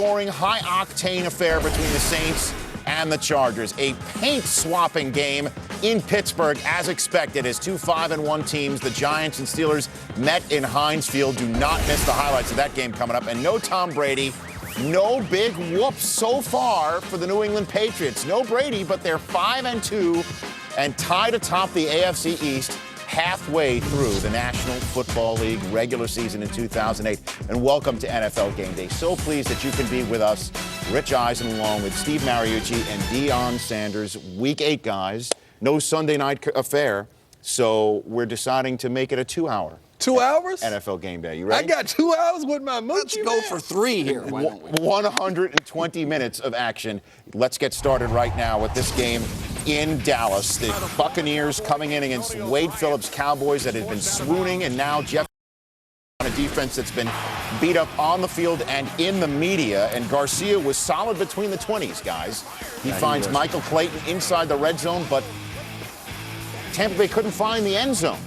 Boring, high-octane affair between the Saints and the Chargers. A paint-swapping game in Pittsburgh, as expected, as two 5-1 teams, the Giants and Steelers, met in Heinz Field. Do not miss the highlights of that game coming up. And no Tom Brady, no big whoops so far for the New England Patriots. No Brady, but they're 5-2 and tied atop the AFC East, halfway through the National Football League regular season in 2008. And welcome to NFL Game Day. So pleased that you can be with us. Rich Eisen along with Steve Mariucci and Deion Sanders. Week 8, guys. No Sunday night affair. So we're deciding to make it a 2-hour. 2 hours? NFL Game Day. You ready? I got 2 hours with my moochie. Let's go for 3 here. Why don't we? 120 minutes of action. Let's get started right now with this game in Dallas. The Buccaneers coming in against Wade Phillips' Cowboys that had been swooning, and now Jeff on a defense that's been beat up on the field and in the media. And Garcia was solid between the 20s, guys. He finds Michael Clayton inside the red zone, but Tampa Bay couldn't find the end zone.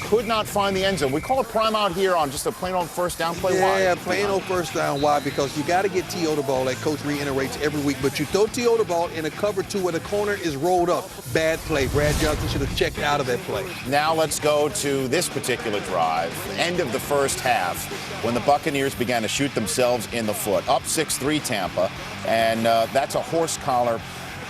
Could not find the end zone. We call it prime out here on just a plain old first down play. Why? Yeah, plain old first down. Why? Because you got to get T.O. the ball, like Coach reiterates every week. But you throw T.O. the ball in a cover 2 where the corner is rolled up. Bad play. Brad Johnson should have checked out of that play. Now let's go to this particular drive. End of the first half when the Buccaneers began to shoot themselves in the foot. Up 6-3 Tampa. And that's a horse collar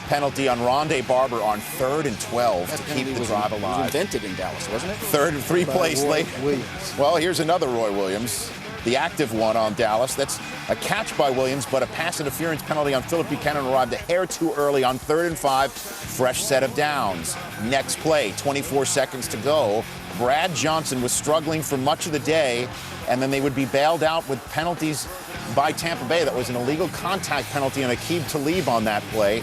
penalty on Rondé Barber on 3rd and 12 to keep the drive alive. It was invented in Dallas, wasn't it? 3rd and 3 plays late. Williams. Well, here's another Roy Williams, the active one on Dallas. That's a catch by Williams, but a pass interference penalty on Phillip Buchanan arrived a hair too early on 3rd and 5. Fresh set of downs. Next play, 24 seconds to go. Brad Johnson was struggling for much of the day, and then they would be bailed out with penalties by Tampa Bay. That was an illegal contact penalty on Aqib Talib on that play.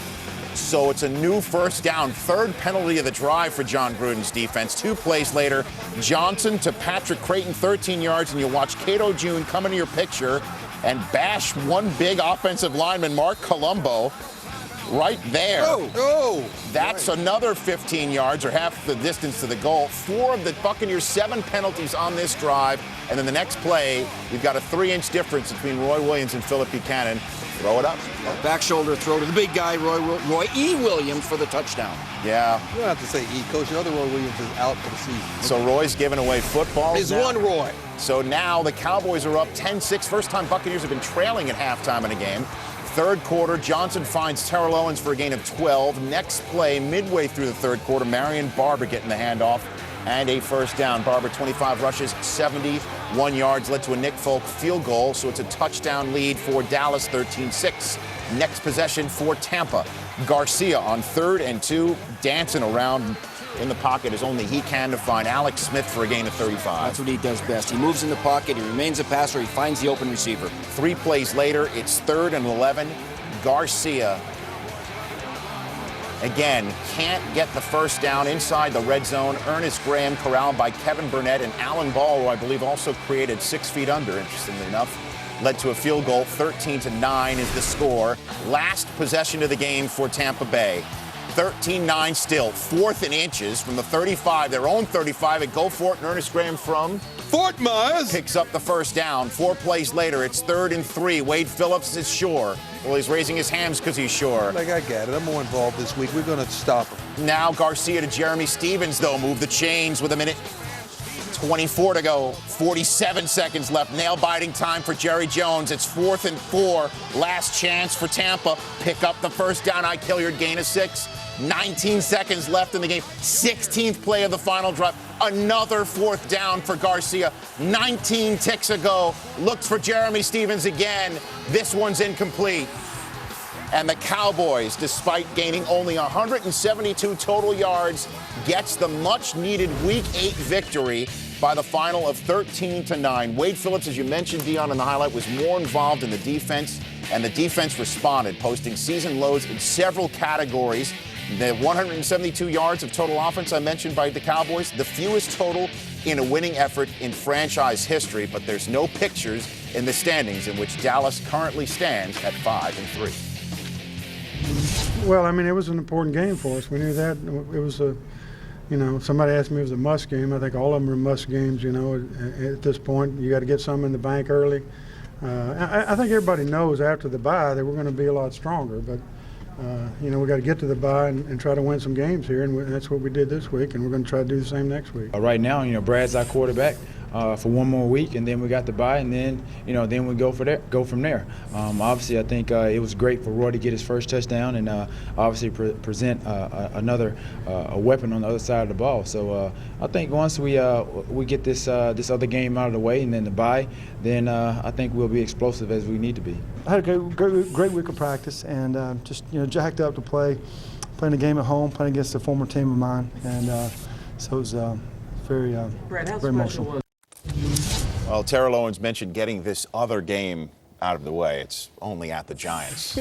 So it's a new first down, 3rd penalty of the drive for John Gruden's defense. 2 plays later, Johnson to Patrick Creighton, 13 yards, and you watch Cato June come into your picture and bash one big offensive lineman, Mark Colombo, right there. That's another 15 yards, or half the distance to the goal. 4 of the Buccaneers' 7 penalties on this drive. And then the next play, you've got a 3-inch difference between Roy Williams and Phillip Buchanan. Throw it up. Back shoulder throw to the big guy, Roy E. Williams, for the touchdown. Yeah. You don't have to say E. Coach, the other Roy Williams is out for the season. So Roy's giving away football. There's one Roy. So now the Cowboys are up 10-6. First time Buccaneers have been trailing at halftime in a game. 3rd quarter, Johnson finds Terrell Owens for a gain of 12. Next play, midway through the 3rd quarter, Marion Barber getting the handoff and a first down. Barber, 25 rushes, 71 yards, led to a Nick Folk field goal, so it's a touchdown lead for Dallas, 13-6. Next possession for Tampa. Garcia on 3rd and 2, dancing around in the pocket as only he can to find Alex Smith for a gain of 35. That's what he does best. He moves in the pocket, he remains a passer, he finds the open receiver. 3 plays later, it's 3rd and 11. Garcia, again, can't get the first down inside the red zone. Ernest Graham corralled by Kevin Burnett, and Alan Ball, who I believe also created 6 feet under, interestingly enough, led to a field goal. 13-9 is the score. Last possession of the game for Tampa Bay. 13-9 still. 4th and inches from the 35, their own 35, and go for it. And Ernest Graham from Fort Myers picks up the first down. 4 plays later, it's 3rd and 3. Wade Phillips is sure. Well, he's raising his hands because he's sure. Like, I got it. I'm more involved this week. We're going to stop him. Now Garcia to Jeremy Stevens, though. Move the chains with a minute 24 to go. 47 seconds left. Nail-biting time for Jerry Jones. It's 4th and 4. Last chance for Tampa. Pick up the first down. Hilliard, gain of 6. 19 seconds left in the game. 16th play of the final drive. Another 4th down for Garcia. 19 ticks ago. Looks for Jeremy Stevens again. This one's incomplete. And the Cowboys, despite gaining only 172 total yards, gets the much-needed Week 8 victory by the final of 13-9. Wade Phillips, as you mentioned, Deion, in the highlight, was more involved in the defense, and the defense responded, posting season lows in several categories. The 172 yards of total offense I mentioned by the Cowboys, the fewest total in a winning effort in franchise history, but there's no pictures in the standings, in which Dallas currently stands at 5-3. Well, I mean, it was an important game for us. We knew that. It was a, you know, somebody asked me if it was a must game. I think all of them are must games, you know, at this point. You got to get some in the bank early. I think everybody knows after the bye that we're going to be a lot stronger, but you know, we got to get to the bye and try to win some games here, and that's what we did this week, and we're going to try to do the same next week. Right now, you know, Brad's our quarterback for one more week, and then we got the bye, and then, you know, then we go from there. Obviously, I think it was great for Roy to get his first touchdown, and obviously present another a weapon on the other side of the ball. So I think once we get this other game out of the way, and then the bye, then I think we'll be explosive as we need to be. I had a great week of practice, and just, you know, jacked up to playing a game at home, playing against a former team of mine, and so it was very emotional. Well, Terrell Owens mentioned getting this other game out of the way. It's only at the Giants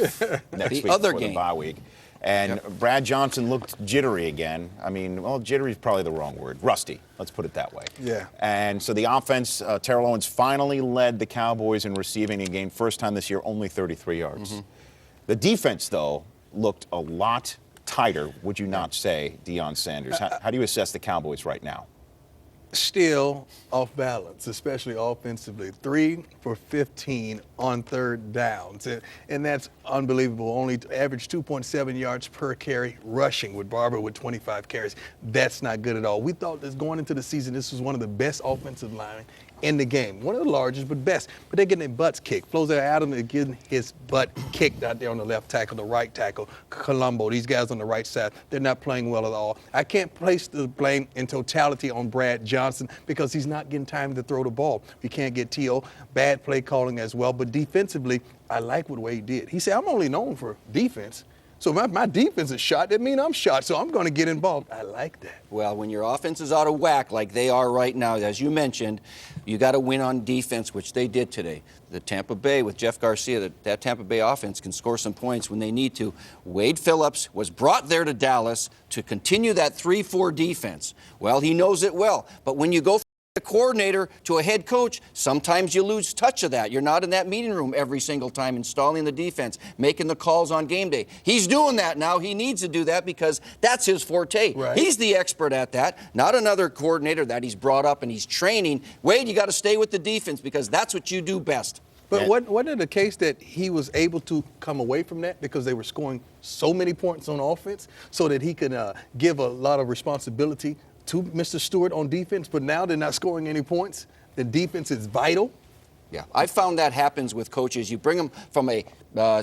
next week other before game. the bye week. And Brad Johnson looked jittery again. I mean, well, jittery is probably the wrong word. Rusty, let's put it that way. Yeah. And so the offense, Terrell Owens finally led the Cowboys in receiving a game. First time this year, only 33 yards. Mm-hmm. The defense, though, looked a lot tighter, would you not say, Deion Sanders? How do you assess the Cowboys right now? Still off balance, especially offensively. 3 for 15 on third downs, and that's unbelievable. Only average 2.7 yards per carry rushing, with Barber with 25 carries. That's not good at all. We thought this going into the season, this was one of the best offensive linemen in the game. One of the largest, but best. But they're getting their butts kicked. Flozer Adams is getting his butt kicked out there on the left tackle, the right tackle, Colombo. These guys on the right side, they're not playing well at all. I can't place the blame in totality on Brad Johnson because he's not getting time to throw the ball. We can't get T.O. Bad play calling as well. But defensively, I like what Wade did. He said, I'm only known for defense. So my defense is shot, that means I'm shot, so I'm going to get involved. I like that. Well, when your offense is out of whack like they are right now, as you mentioned, you got to win on defense, which they did today. The Tampa Bay with Jeff Garcia, that Tampa Bay offense can score some points when they need to. Wade Phillips was brought there to Dallas to continue that 3-4 defense. Well, he knows it well, but when you go a coordinator to a head coach, sometimes you lose touch of that. You're not in that meeting room every single time installing the defense, making the calls on game day. He's doing that now. He needs to do that because that's his forte. Right. He's the expert at that, not another coordinator that he's brought up and he's training. Wade, you got to stay with the defense because that's what you do best. But wasn't it the case that he was able to come away from that because they were scoring so many points on offense so that he could give a lot of responsibility to Mr. Stewart on defense, but now they're not scoring any points? The defense is vital. Yeah, I found that happens with coaches. You bring them from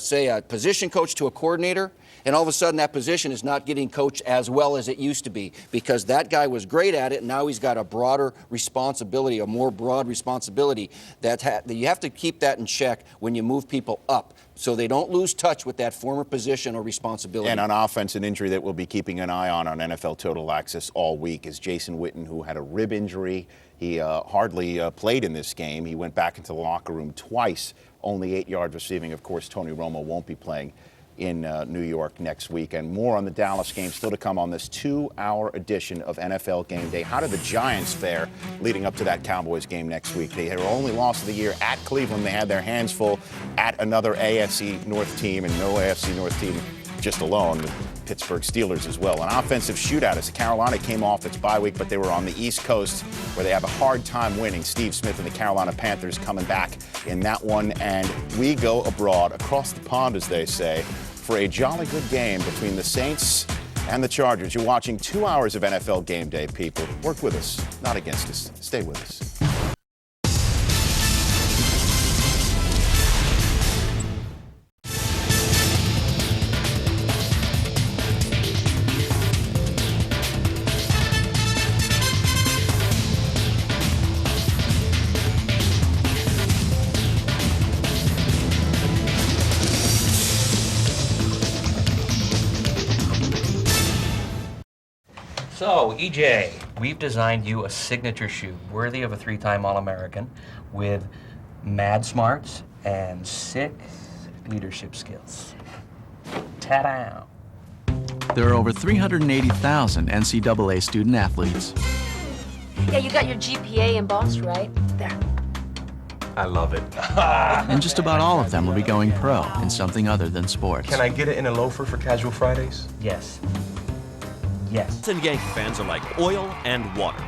say a position coach to a coordinator, and all of a sudden that position is not getting coached as well as it used to be because that guy was great at it, and now he's got a broader responsibility, a more broad responsibility. That you have to keep that in check when you move people up so they don't lose touch with that former position or responsibility. And on offense, an injury that we'll be keeping an eye on NFL Total Access all week is Jason Witten, who had a rib injury. He hardly played in this game. He went back into the locker room twice, only 8 yards receiving. Of course, Tony Romo won't be playing in New York next week. And more on the Dallas game still to come on this 2-hour edition of NFL Game Day. How did the Giants fare leading up to that Cowboys game next week? They had their only loss of the year at Cleveland. They had their hands full at another AFC North team, and no AFC North team just alone, the Pittsburgh Steelers as well. An offensive shootout as Carolina came off its bye week, but they were on the East Coast where they have a hard time winning. Steve Smith and the Carolina Panthers coming back in that one, and we go abroad, across the pond, as they say, for a jolly good game between the Saints and the Chargers. You're watching 2 hours of NFL Game Day, people. Work with us, not against us. Stay with us. So, EJ, we've designed you a signature shoe worthy of a 3-time All-American with mad smarts and sick leadership skills. Ta-da! There are over 380,000 NCAA student athletes. Yeah, you got your GPA embossed, right? There. I love it. And just about all of them will be going pro in something other than sports. Can I get it in a loafer for casual Fridays? Yes. Yes. And Yankee fans are like oil and water.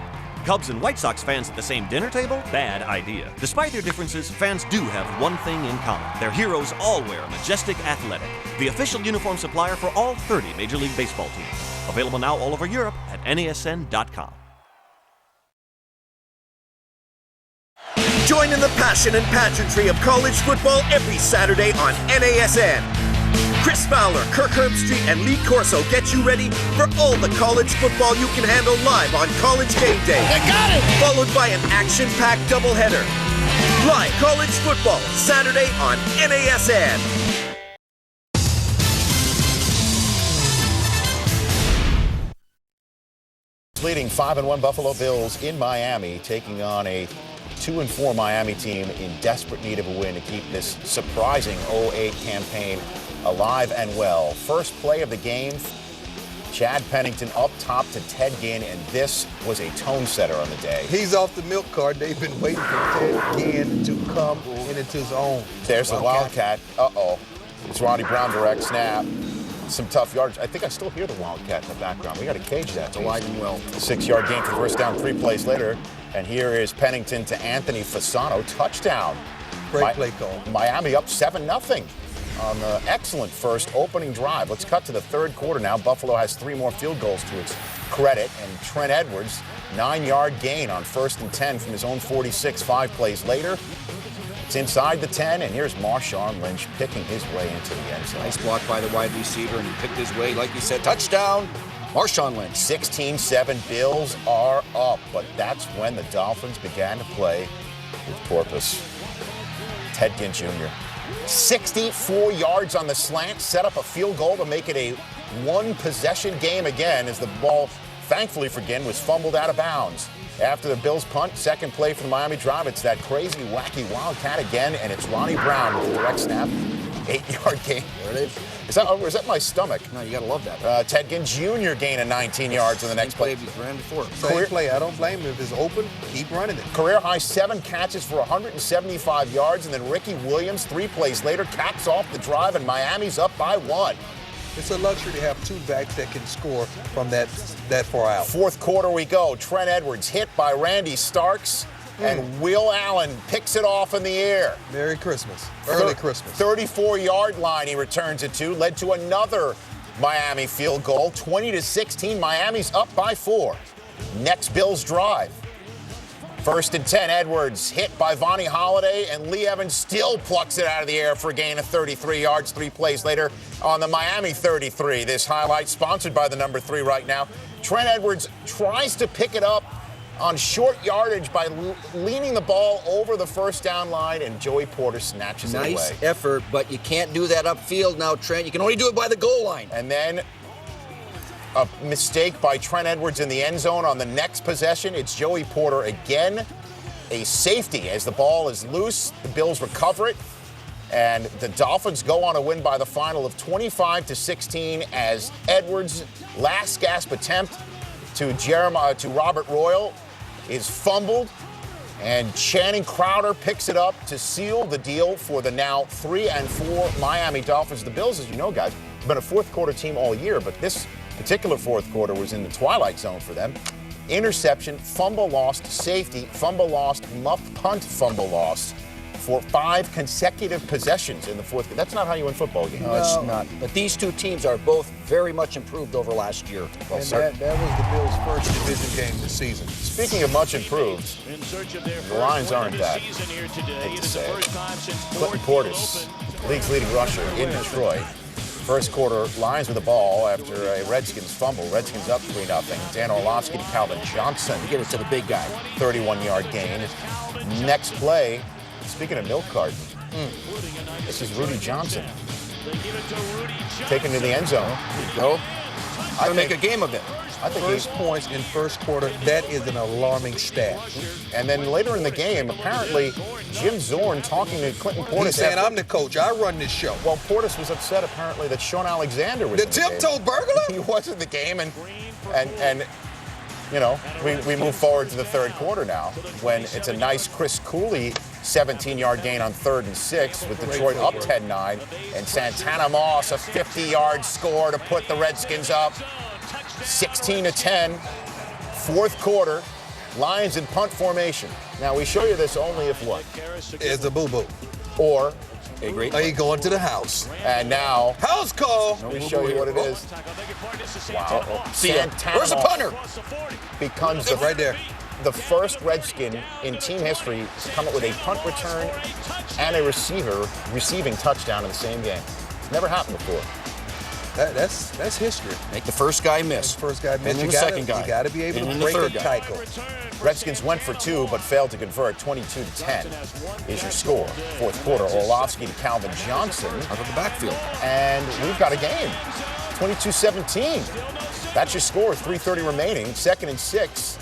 Cubs and White Sox fans at the same dinner table? Bad idea. Despite their differences, fans do have one thing in common. Their heroes all wear Majestic Athletic, the official uniform supplier for all 30 Major League Baseball teams. Available now all over Europe at NASN.com. Join in the passion and pageantry of college football every Saturday on NASN. Chris Fowler, Kirk Herbstreit, and Lee Corso get you ready for all the college football you can handle live on College Game Day. They got it! Followed by an action-packed doubleheader. Live college football, Saturday on NASN. Leading 5-1 Buffalo Bills in Miami, taking on a 2-4 Miami team in desperate need of a win to keep this surprising 0-8 campaign alive and well. First play of the game, Chad Pennington up top to Ted Ginn, and this was a tone setter on the day. He's off the milk cart. They've been waiting for Ted Ginn to come into his own. There's the Wildcat. Uh-oh. It's Ronnie Brown, direct snap. Some tough yardage. I think I still hear the Wildcat in the background. We got to cage that. It's alive and well. 6-yard gain for first down 3 plays later. And here is Pennington to Anthony Fasano. Touchdown. Great play call. Miami up 7-0 on the excellent first opening drive. Let's cut to the third quarter now. Buffalo has 3 more field goals to its credit. And Trent Edwards, 9-yard gain on 1st and 10 from his own 46, 5 plays later. It's inside the 10, and here's Marshawn Lynch picking his way into the end zone. Nice block by the wide receiver, and he picked his way, like you said, touchdown, Marshawn Lynch. 16-7, Bills are up, but that's when the Dolphins began to play with porpoise. Ted Ginn Jr. 64 yards on the slant, set up a field goal to make it a one-possession game again as the ball, thankfully for Ginn, was fumbled out of bounds. After the Bills punt, second play for the Miami drive, it's that crazy, wacky Wildcat again, and it's Ronnie Brown with the direct snap. 8-yard gain. There it is. Is that my stomach? No, you gotta love that. Ted Ginn Jr. gain of 19 yards on the next play. He's ran before. Same play. I don't blame him. If it's open, keep running it. Career high 7 catches for 175 yards, and then Ricky Williams, 3 plays later, caps off the drive, and Miami's up by 1. It's a luxury to have 2 backs that can score from that far out. Fourth quarter we go. Trent Edwards hit by Randy Starks, and Will Allen picks it off in the air. Merry Christmas. Early Christmas. 34-yard line he returns it to, led to another Miami field goal. 20-16, Miami's up by 4. Next Bills drive. 1st and 10, Edwards hit by Vonnie Holiday, and Lee Evans still plucks it out of the air for a gain of 33 yards 3 plays later on the Miami 33. This highlight sponsored by the number 3 right now. Trent Edwards tries to pick it up on short yardage by leaning the ball over the first down line, and Joey Porter snatches it away. Nice effort, but you can't do that upfield now, Trent. You can only do it by the goal line. And then a mistake by Trent Edwards in the end zone on the next possession. It's Joey Porter again, a safety as the ball is loose. The Bills recover it, and the Dolphins go on a win by the final of 25-16 as Edwards' last gasp attempt to Robert Royal is fumbled, and Channing Crowder picks it up to seal the deal for the now 3-4 Miami Dolphins. The Bills, as you know, guys, have been a fourth quarter team all year, but this particular fourth quarter was in the twilight zone for them. Interception, fumble lost, safety, fumble lost, muff punt, fumble lost for 5 consecutive possessions in the fourth. That's not how you win football games. No, it's not. But these 2 teams are both very much improved over last year. Well, that was the Bills' first division game this season. Speaking of much improved, the Lions aren't that. Hate to say it. Clinton Portis, league's leading rusher in Detroit. First quarter, Lions with the ball after a Redskins fumble. Redskins up 3-0. Dan Orlovsky to Calvin Johnson. To get it to the big guy. 31-yard gain. Next play, speaking of milk carton, this is Rudy Johnson. Taken to the end zone. Go. I make a game of it. I think first points in first quarter, that is an alarming stat. And then later in the game, apparently, Jim Zorn talking to Clinton Portis. He's saying, I'm the coach, I run this show. Well, Portis was upset, apparently, that Sean Alexander was the tiptoe burglar? He was in the game, and you know, we move forward to the third quarter now, when it's a nice Chris Cooley 17-yard gain on 3rd and 6 with Detroit up 10-9, and Santana Moss a 50-yard score to put the Redskins up 16-10. Fourth quarter, Lions in punt formation. Now, we show you this only if what? It's a boo-boo. Or a great Are you going to the house? And now, house call. We show you what it is. Wow. Santana. Where's the punter? Becomes right there. The first Redskin in team history to come up with a punt return and a receiving touchdown in the same game. Never happened before. That's history. Make the first guy miss. First guy miss. And then You the gotta, second guy. You got to be able And to then the break third the guy. tackle. Redskins went for 2 but failed to convert. 22-10 is your score. Fourth quarter, Orlovsky to Calvin Johnson out of the backfield. And we've got a game. 22-17. That's your score. 3:30 remaining. 2nd and 6.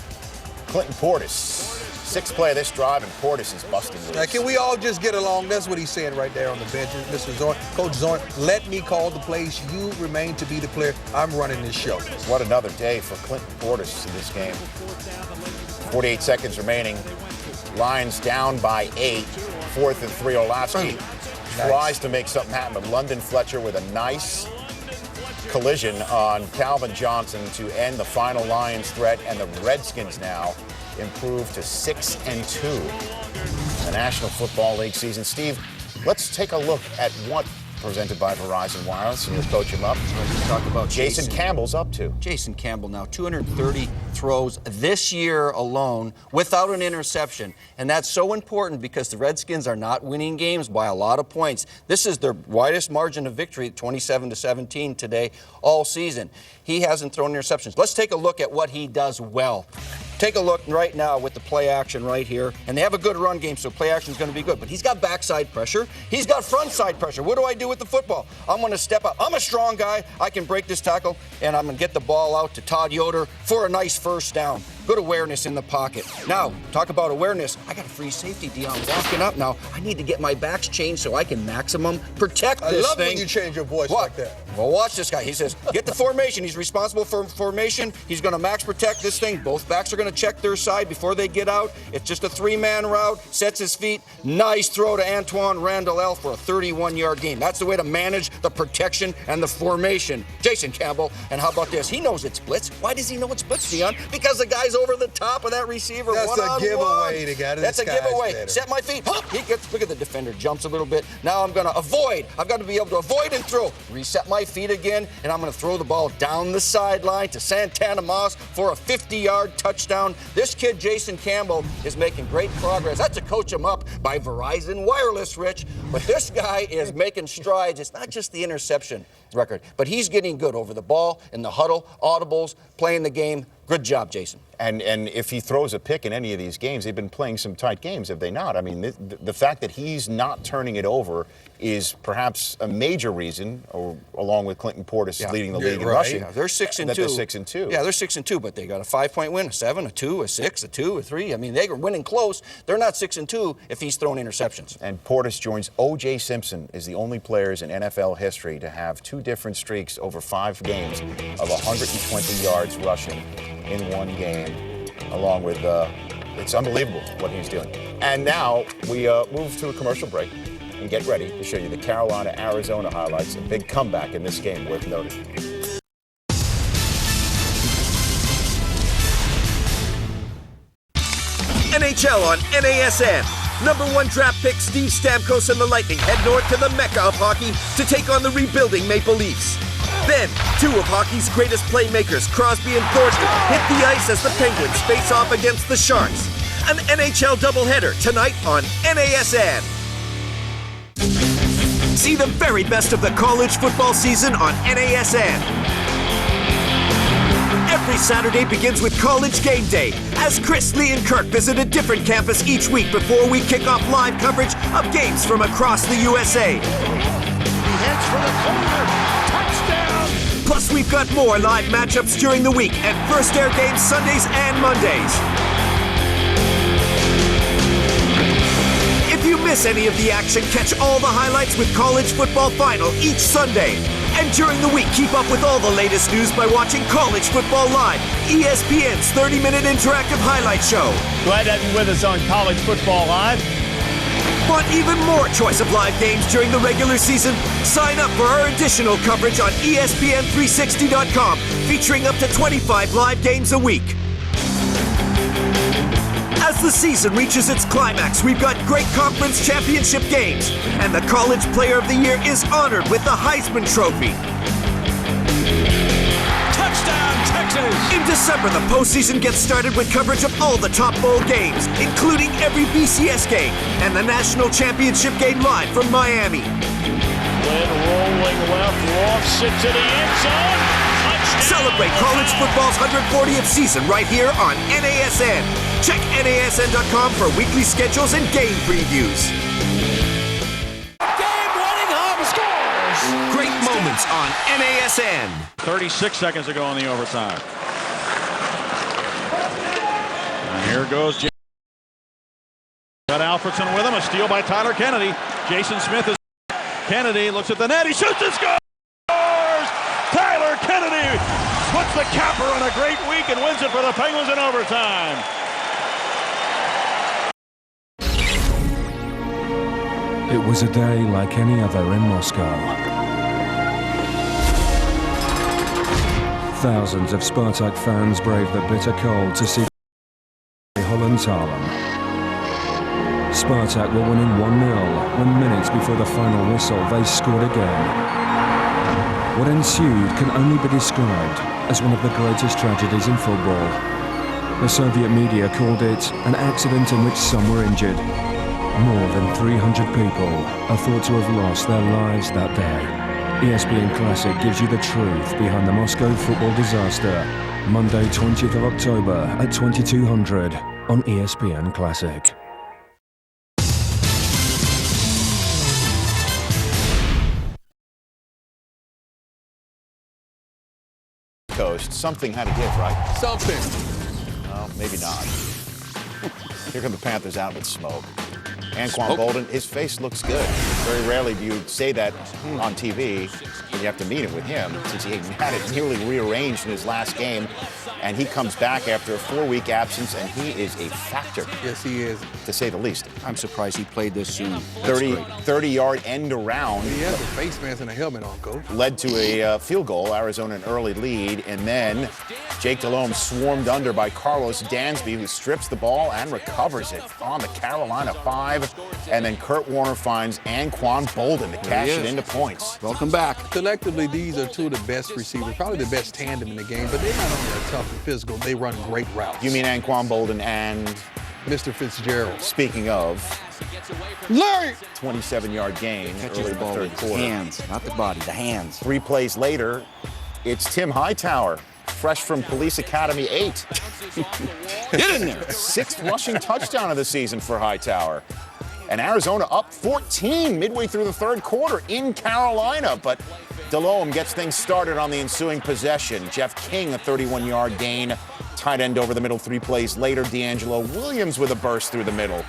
Clinton Portis. 6th play of this drive, and Portis is busting loose. Now, can we all just get along? That's what he's saying right there on the bench. Mr. Zorn, Coach Zorn, let me call the plays. You remain to be the player. I'm running this show. What another day for Clinton Portis in this game. 48 seconds remaining. Lions down by 8. 4th and 3. Orlovsky tries to make something happen, but London Fletcher with a nice collision on Calvin Johnson to end the final Lions threat, and the Redskins now improve to 6-2 in the National Football League season. Steve, let's take a look at what presented by Verizon Wireless, and you'll coach him up. Let's talk about Jason Campbell's up to. Jason Campbell now 230 throws this year alone without an interception. And that's so important because the Redskins are not winning games by a lot of points. This is their widest margin of victory, 27-17 today, all season. He hasn't thrown interceptions. Let's take a look at what he does well. Take a look right now with the play action right here. And they have a good run game, so play action is going to be good. But he's got backside pressure. He's got front side pressure. What do I do with the football? I'm going to step up. I'm a strong guy. I can break this tackle, and I'm going to get the ball out to Todd Yoder for a nice first down. Good awareness in the pocket. Now, talk about awareness. I got a free safety, Dion, walking up now. I need to get my backs changed so I can maximum protect this thing. I love when you change your voice like that. Well, watch this guy. He says, get the formation. He's responsible for formation. He's going to max protect this thing. Both backs are going to check their side before they get out. It's just a 3-man route. Sets his feet. Nice throw to Antoine Randall for a 31-yard gain. That's the way to manage the protection and the formation. Jason Campbell. And how about this? He knows it's blitz. Why does he know it's blitz, Dion? Because the guy's over the top of that receiver. That's a giveaway to get it. That's a giveaway. Set my feet. Huh. He gets, look at the defender, jumps a little bit. Now I'm going to avoid. I've got to be able to avoid and throw. Reset my feet again, and I'm going to throw the ball down the sideline to Santana Moss for a 50-yard touchdown. This kid, Jason Campbell, is making great progress. That's a coach him up by Verizon Wireless, Rich. But this guy is making strides. It's not just the interception record, but he's getting good over the ball, in the huddle, audibles, playing the game. Good job, Jason. And if he throws a pick in any of these games, they've been playing some tight games, have they not? I mean, the fact that he's not turning it over is perhaps a major reason, or along with Clinton Portis leading the league in rushing. Yeah, they're 6-2. They're 6-2. Yeah, they're 6-2, but they got a 5-point win, a 7, a 2, a 6, a 2, a 3. I mean, they are winning close. They're not 6-2 if he's throwing interceptions. And Portis joins O.J. Simpson as the only players in NFL history to have 2 different streaks over 5 games of 120 yards rushing in one game, along with, it's unbelievable what he's doing. And now we move to a commercial break and get ready to show you the Carolina-Arizona highlights. A big comeback in this game worth noting. NHL on NASN. Number 1 draft pick Steve Stamkos and the Lightning head north to the Mecca of hockey to take on the rebuilding Maple Leafs. Then, 2 of hockey's greatest playmakers, Crosby and Thornton, hit the ice as the Penguins face off against the Sharks. An NHL doubleheader tonight on NASN. See the very best of the college football season on NASN. Every Saturday begins with College Game Day, as Chris, Lee, and Kirk visit a different campus each week before we kick off live coverage of games from across the USA. He heads for the corner. Touchdown! Plus, we've got more live matchups during the week and first air games Sundays and Mondays. If you miss any of the action, catch all the highlights with College Football Final each Sunday. And during the week, keep up with all the latest news by watching College Football Live, ESPN's 30-minute interactive highlight show. Glad to have you with us on College Football Live. Want even more choice of live games during the regular season? Sign up for our additional coverage on ESPN360.com, featuring up to 25 live games a week. As the season reaches its climax, we've got great conference championship games, and the College Player of the Year is honored with the Heisman Trophy. Touchdown, Texas! In December, the postseason gets started with coverage of all the top bowl games, including every BCS game and the national championship game live from Miami. Lynn rolling left, lofts it to the end zone. Touchdown! Celebrate college football's 140th season right here on NASN. Check NASN.com for weekly schedules and game previews. Game-winning home scores! Great moments on NASN. 36 seconds to go in the overtime. And here goes got Alfredson with him. A steal by Tyler Kennedy. Jason Smith is Kennedy looks at the net. He shoots and scores! Tyler Kennedy puts the capper on a great week and wins it for the Penguins in overtime. It was a day like any other in Moscow. Thousands of Spartak fans braved the bitter cold to see Holland's Harlem. Spartak were winning 1-0 when minutes before the final whistle they scored again. What ensued can only be described as one of the greatest tragedies in football. The Soviet media called it an accident in which some were injured. More than 300 people are thought to have lost their lives that day. ESPN Classic gives you the truth behind the Moscow football disaster. Monday, 20th of October at 2200 on ESPN Classic. Coast, something had to give, right? Something. Well, maybe not. Here come the Panthers out with smoke. Anquan Bolden, his face looks good. Very rarely do you say that on TV when you have to meet him with him, since he had it nearly rearranged in his last game. And he comes back after a 4-week absence, and he is a factor. Yes, he is. To say the least. I'm surprised he played this soon. 30-yard end around. He has a face mask and a helmet on, Coach. Led to a field goal, Arizona an early lead, and then Jake Delhomme swarmed under by Carlos Dansby, who strips the ball and recovers it on the Carolina 5. And then Kurt Warner finds Anquan Bolden to cash it into points. Welcome back. Collectively, these are two of the best receivers, probably the best tandem in the game, but they're not only tough and physical, they run great routes. You mean Anquan Bolden and Mr. Fitzgerald. Speaking of, Larry! 27-yard gain Catches early the in the ball third with quarter. his hands, not the body, the hands. 3 plays later, it's Tim Hightower, fresh from Police Academy 8. Get in there. 6th rushing touchdown of the season for Hightower. And Arizona up 14 midway through the third quarter in Carolina. But Delhomme gets things started on the ensuing possession. Jeff King, a 31-yard gain. Tight end over the middle 3 plays later. D'Angelo Williams with a burst through the middle.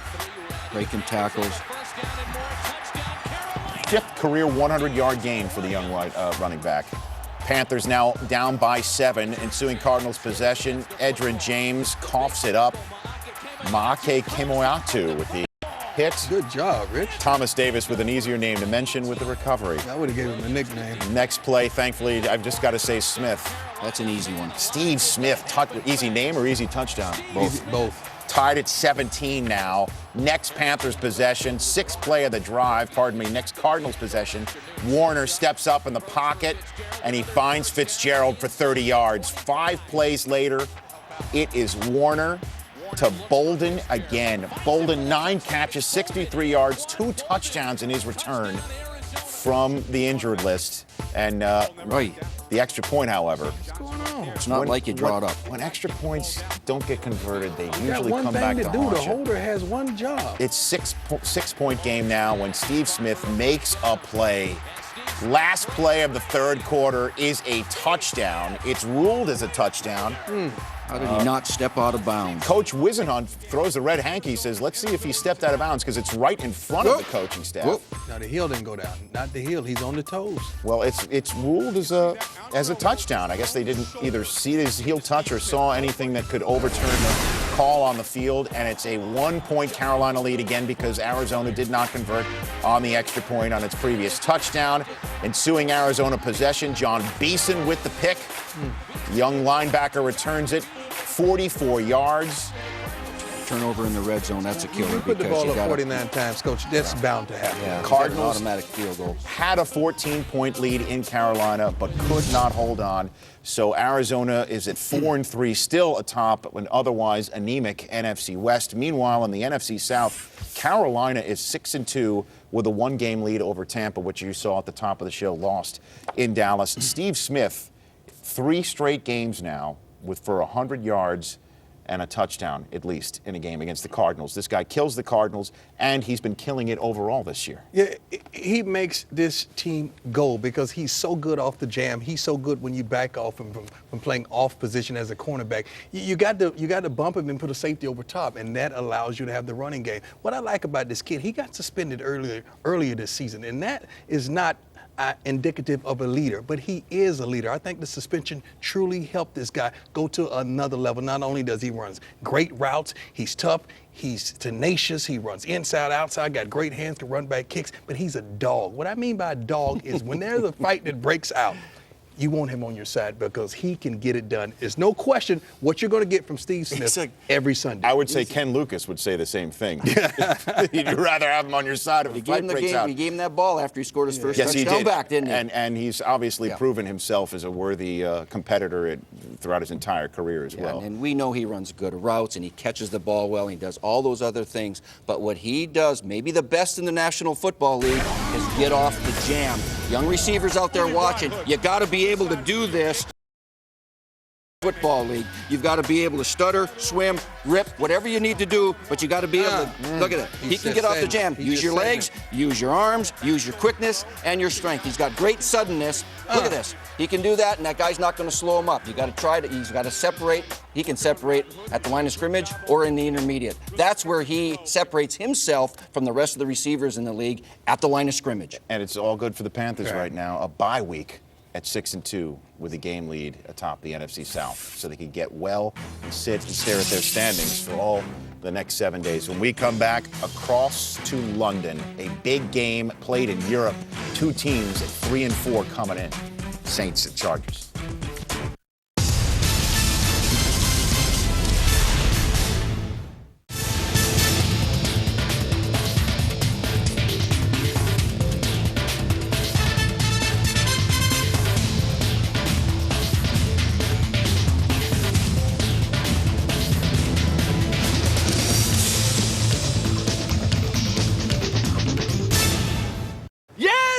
Breaking tackles. 5th career 100-yard gain for the young running back. Panthers now down by 7. Ensuing Cardinals possession. Edgerrin James coughs it up. Maake Kemoeatu with the hit. Good job, Rich. Thomas Davis with an easier name to mention with the recovery. I would have given him a nickname. Next play, thankfully, I've just got to say Smith. That's an easy one. Steve Smith, easy name or easy touchdown? Both. Both. Tied at 17 now. Next Panthers possession, 6th play of the drive, next Cardinals possession. Warner steps up in the pocket, and he finds Fitzgerald for 30 yards. 5 plays later, it is Warner to Bolden again. Bolden, 9 catches, 63 yards, 2 touchdowns in his return from the injured list. And the extra point, however. What's going on? It's not like you draw it up. When extra points don't get converted, they You got usually one come thing back to to do. haunt The you. holder has one job. It's 6-point game now when Steve Smith makes a play. Last play of the third quarter is a touchdown. It's ruled as a touchdown. How did he not step out of bounds? Coach Wisenhunt throws the red hanky, says, let's see if he stepped out of bounds, because it's right in front of the coaching staff. Now, the heel didn't go down. Not the heel. He's on the toes. Well, it's ruled as a touchdown. I guess they didn't either see his heel touch or saw anything that could overturn the call on the field, and it's a 1-point Carolina lead again because Arizona did not convert on the extra point on its previous touchdown. Ensuing Arizona possession, John Beeson with the pick. Young linebacker returns it, 44 yards. Turnover in the red zone, that's a killer. You put the because ball you up 49 times, Coach. That's bound to happen. Yeah, Cardinals automatic field goal. had a 14-point lead in Carolina, but could not hold on. So Arizona is at 4-3, still atop an otherwise anemic NFC West. Meanwhile, in the NFC South, Carolina is 6-2 with a one-game lead over Tampa, which you saw at the top of the show, lost in Dallas. Steve Smith, 3 straight games now for 100 yards and a touchdown, at least, in a game against the Cardinals. This guy kills the Cardinals, and he's been killing it overall this year. Yeah, he makes this team go because he's so good off the jam. He's so good when you back off him from playing off position as a cornerback. You got to bump him and put a safety over top, and that allows you to have the running game. What I like about this kid, he got suspended earlier this season, and that is not indicative of a leader, but he is a leader. I think the suspension truly helped this guy go to another level. Not only does he run great routes, he's tough, he's tenacious, he runs inside, outside, got great hands to run back kicks, but he's a dog. What I mean by a dog is when there's a fight that breaks out, you want him on your side because he can get it done. There's no question what you're going to get from Steve Smith every Sunday. I would say Ken Lucas would say the same thing. You'd rather have him on your side if a fight breaks out. He gave him that ball after he scored his first touchdown back, didn't he? And he's obviously proven himself as a worthy competitor throughout his entire career as well. And we know he runs good routes and he catches the ball well and he does all those other things. But what he does, maybe the best in the National Football League, is get off the jam. Young receivers out there watching, you got to be able to do this. Football League, you've got to be able to stutter, swim, rip, whatever you need to do, but you got to be able to, look at it. He can get off the jam. Use your legs, use your arms, use your quickness, and your strength. He's got great suddenness. Look at this. He can do that, and that guy's not going to slow him up. You got to try to, he's got to separate. He can separate at the line of scrimmage or in the intermediate. That's where he separates himself from the rest of the receivers in the league, at the line of scrimmage. And it's all good for the Panthers right now. A bye week at 6-2 with a game lead atop the NFC South, so they can get well and sit and stare at their standings for all the next 7 days. When we come back, across to London, a big game played in Europe. 2 teams at 3-4 coming in. Saints and Chargers.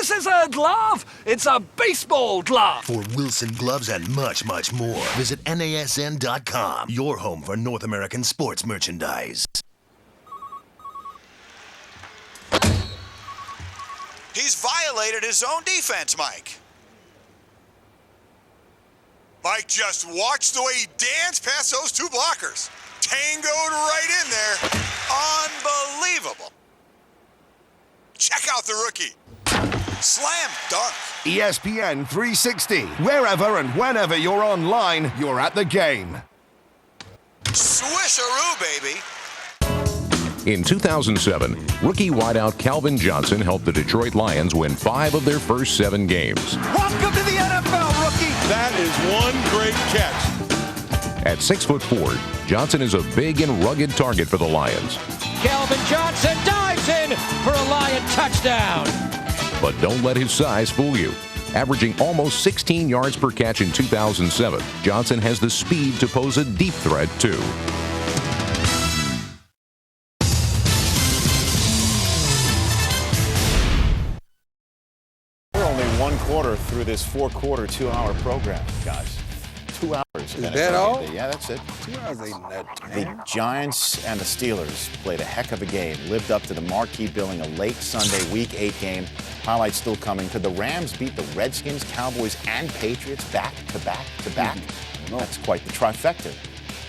It's a glove! It's a baseball glove! For Wilson gloves and much, much more, visit NASN.com, your home for North American sports merchandise. He's violated his own defense, Mike. Mike just watched the way he danced past those 2 blockers. Tangoed right in there. Unbelievable. Check out the rookie. Slam dunk. ESPN 360. Wherever and whenever you're online, you're at the game. Swisheroo, baby. In 2007, rookie wideout Calvin Johnson helped the Detroit Lions win 5 of their first 7 games. Welcome to the NFL, rookie. That is one great catch. At 6'4", Johnson is a big and rugged target for the Lions. Calvin Johnson dives in for a Lion touchdown. But don't let his size fool you. Averaging almost 16 yards per catch in 2007, Johnson has the speed to pose a deep threat, too. We're only 1 quarter through this 4-quarter, 2-hour program, guys. 2 hours. Is that all? Yeah, that's it. 2 hours ain't that time. The Giants and the Steelers played a heck of a game, lived up to the marquee billing, a late Sunday Week 8 game. Highlights still coming. Could the Rams beat the Redskins, Cowboys, and Patriots back to back to back? That's quite the trifecta.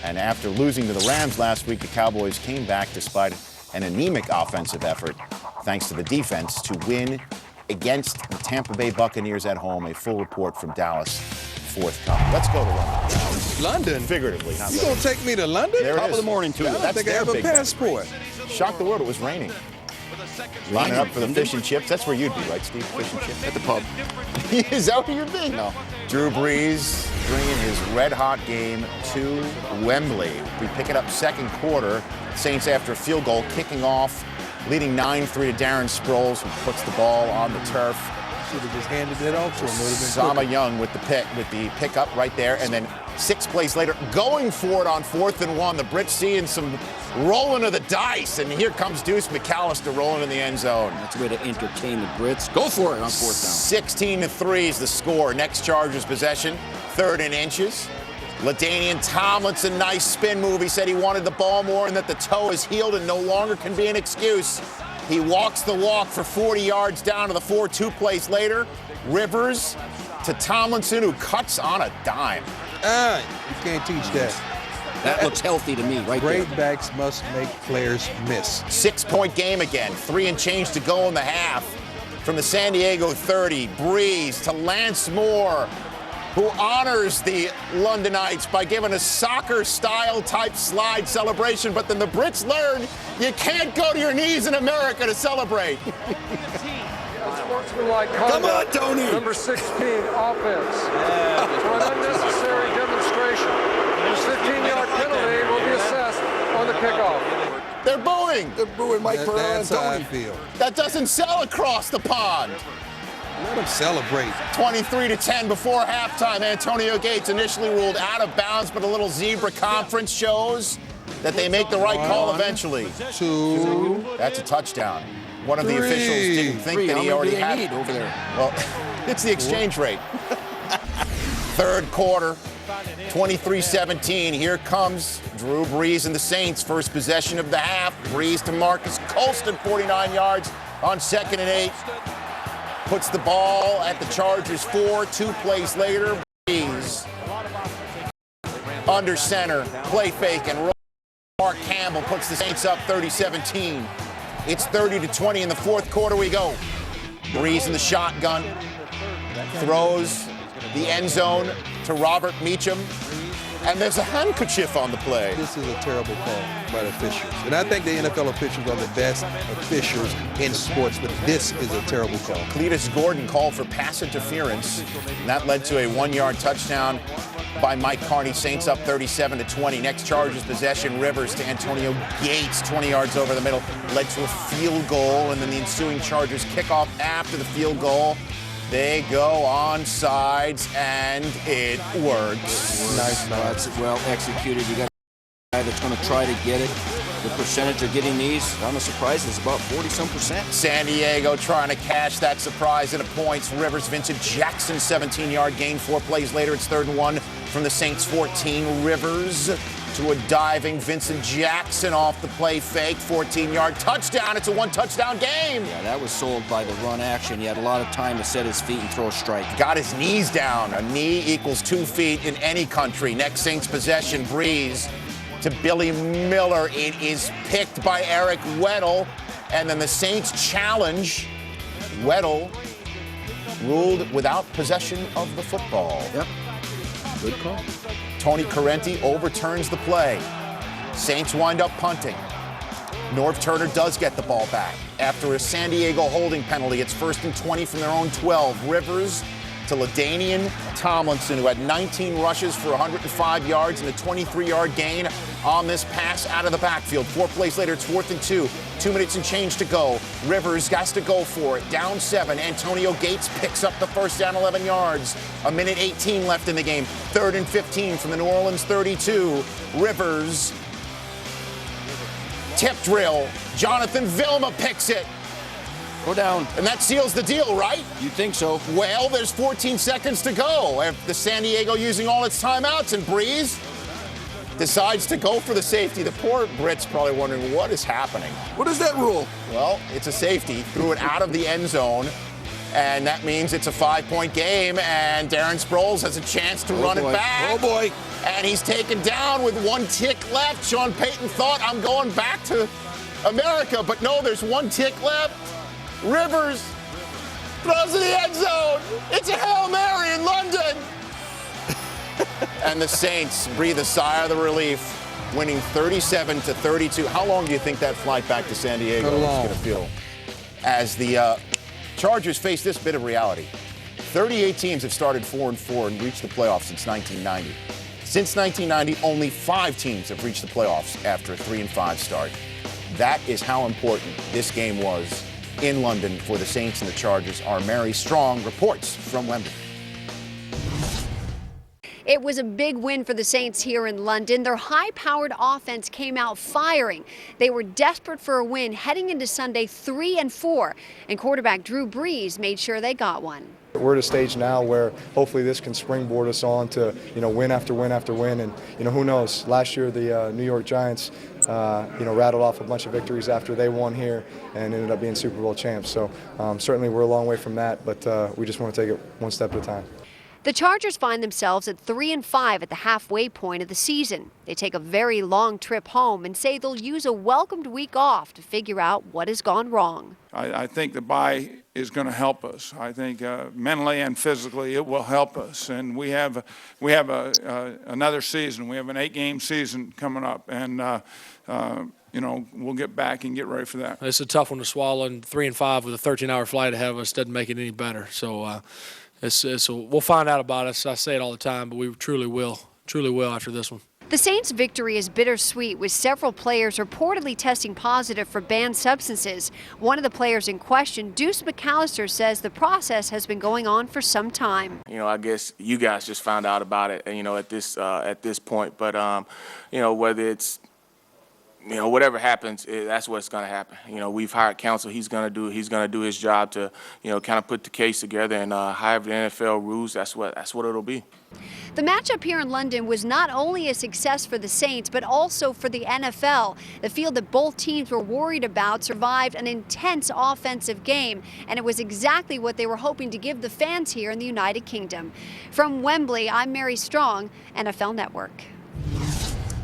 And after losing to the Rams last week, the Cowboys came back despite an anemic offensive effort, thanks to the defense, to win against the Tampa Bay Buccaneers at home. A full report from Dallas forthcoming. Let's go to London. London? Figuratively, not You gonna take me to London? There it Top is. of the morning, too. I don't think I have a passport. Shocked the world. It was raining. Lining up for the fish and chips. That's where you'd be, right, Steve? Fish and chips? At the pub. Is that where you'd be? No. Drew Brees bringing his red-hot game to Wembley. We pick it up second quarter. Saints after a field goal, kicking off, leading 9-3 to Darren Sproles, who puts the ball on the turf. Should have just handed it off to him. Sama Young with the pickup right there, and then 6 plays later, going for it on 4th and 1. The Brits seeing some rolling of the dice, and here comes Deuce McAllister rolling in the end zone. That's a way to entertain the Brits. Go for it on 4th down. 16-3 is the score. Next Chargers possession, 3rd and inches. LaDainian Tomlinson, nice spin move. He said he wanted the ball more and that the toe is healed and no longer can be an excuse. He walks the walk for 40 yards down to the 4. 2 plays later, Rivers to Tomlinson, who cuts on a dime. You can't teach that. That looks healthy to me, right there. Great backs must make players miss. 6-point game again. 3 and change to go in the half. From the San Diego 30, Breeze to Lance Moore, who honors the Londonites by giving a soccer-style type slide celebration. But then the Brits learn you can't go to your knees in America to celebrate. Sportsmanlike conduct. Come on, Tony. Number 16, offense. For an unnecessary demonstration. This 15-yard penalty will be assessed on the kickoff. They're booing. They're booing Mike Pereira and That's how I Tony. feel. That doesn't sell across the pond. Let them celebrate. 23-10 before halftime. Antonio Gates initially ruled out of bounds, but a little zebra conference shows that they make the right call eventually. 2. That's a touchdown. One of the officials didn't think that he already had it over there. Well, it's the exchange rate. Third quarter, 23-17. Here comes Drew Brees and the Saints. First possession of the half. Brees to Marcus Colston, 49 yards on 2nd and 8. Puts the ball at the Chargers 4. 2 plays later, Brees under center, play fake and roll. Mark Campbell puts the Saints up 30-17. It's 30-20 in the 4th quarter we go. Brees in the shotgun, throws the end zone to Robert Meacham, and there's a handkerchief on the play. This is a terrible call by the officials. And I think the NFL officials are the best officials in sports, but this is a terrible call. Cletus Gordon called for pass interference, and that led to a 1-yard touchdown by Mike Carney. Saints up 37-20. Next Chargers possession, Rivers to Antonio Gates, 20 yards over the middle, led to a field goal, and then the ensuing Chargers kickoff after the field goal. They go on sides, and it works. Nice. That's well executed. You got a guy that's going to try to get it. The percentage of getting these, I'm not surprised, is about 40-some%. San Diego trying to cash that surprise into points. Rivers, Vincent Jackson, 17-yard gain. 4 plays later, it's 3rd and 1 from the Saints 14. Rivers to a diving Vincent Jackson off the play fake. 14-yard touchdown. It's a 1-touchdown game. Yeah, that was sold by the run action. He had a lot of time to set his feet and throw a strike. Got his knees down. A knee equals 2 feet in any country. Next Saints possession, Breeze to Billy Miller. It is picked by Eric Weddle. And then the Saints challenge. Weddle ruled without possession of the football. Yep. Good call. Tony Correnti overturns the play. Saints wind up punting. Norv Turner does get the ball back. After a San Diego holding penalty, it's 1st and 20 from their own 12. Rivers to LaDainian Tomlinson, who had 19 rushes for 105 yards and a 23-yard gain on this pass out of the backfield. 4 plays later, it's 4th and 2. 2 minutes and change to go. Rivers has to go for it. Down 7. Antonio Gates picks up the first down, 11 yards. 1:18 left in the game. 3rd and 15 from the New Orleans 32. Rivers. Tip drill. Jonathan Vilma picks it. Go down. And that seals the deal, right? You think so? Well, there's 14 seconds to go. The San Diego using all its timeouts, and Breeze decides to go for the safety. The poor Brits probably wondering what is happening. What is that rule? Well, it's a safety. Threw it out of the end zone, and that means it's a 5-point game, and Darren Sproles has a chance to run it back. Oh, boy. And he's taken down with 1 tick left. Sean Payton thought, I'm going back to America, but no, there's 1 tick left. Rivers throws in the end zone. It's a Hail Mary in London. And the Saints breathe a sigh of relief, winning 37-32. How long do you think that flight back to San Diego is going to feel? as the Chargers face this bit of reality. 38 teams have started 4-4 and reached the playoffs since 1990. Since 1990, only 5 teams have reached the playoffs after a 3-5 start. That is how important this game was in London for the Saints and the Chargers. Our Mary Strong reports from Wembley. It was a big win for the Saints here in London. Their high-powered offense came out firing. They were desperate for a win heading into Sunday 3-4, and quarterback Drew Brees made sure they got one. We're at a stage now where hopefully this can springboard us on to, win after win after win. And, who knows? Last year, the New York Giants, rattled off a bunch of victories after they won here and ended up being Super Bowl champs. So certainly we're a long way from that, but we just want to take it one step at a time. The Chargers find themselves at 3-5 at the halfway point of the season. They take a very long trip home and say they'll use a welcomed week off to figure out what has gone wrong. I think the bye is going to help us. I think mentally and physically it will help us. And we have another season. We have an 8-game season coming up, and we'll get back and get ready for that. It's a tough one to swallow, and 3-5 with a 13-hour flight ahead of us doesn't make it any better. So we'll find out about us. I say it all the time, but we truly will after this one. The Saints' victory is bittersweet, with several players reportedly testing positive for banned substances. One of the players in question, Deuce McAllister, says the process has been going on for some time. I guess you guys just found out about it, at this point. But, whether it's, whatever happens, that's what's going to happen. We've hired counsel. He's going to do his job to, kind of put the case together. And however the NFL rules, that's what it'll be. The matchup here in London was not only a success for the Saints, but also for the NFL. The field that both teams were worried about survived an intense offensive game, and it was exactly what they were hoping to give the fans here in the United Kingdom. From Wembley, I'm Mary Strong, NFL Network.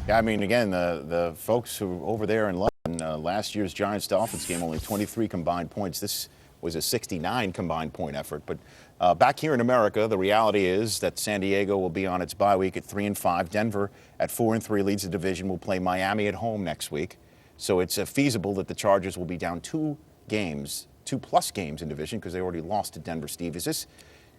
Yeah, I mean, again, the folks who were over there in London, last year's Giants-Dolphins game, only 23 combined points. This was a 69 combined point effort. But back here in America, the reality is that San Diego will be on its bye week at 3-5. Denver at 4-3 leads the division. Will play Miami at home next week. So it's feasible that the Chargers will be down 2 plus games in division, because they already lost to Denver. Steve,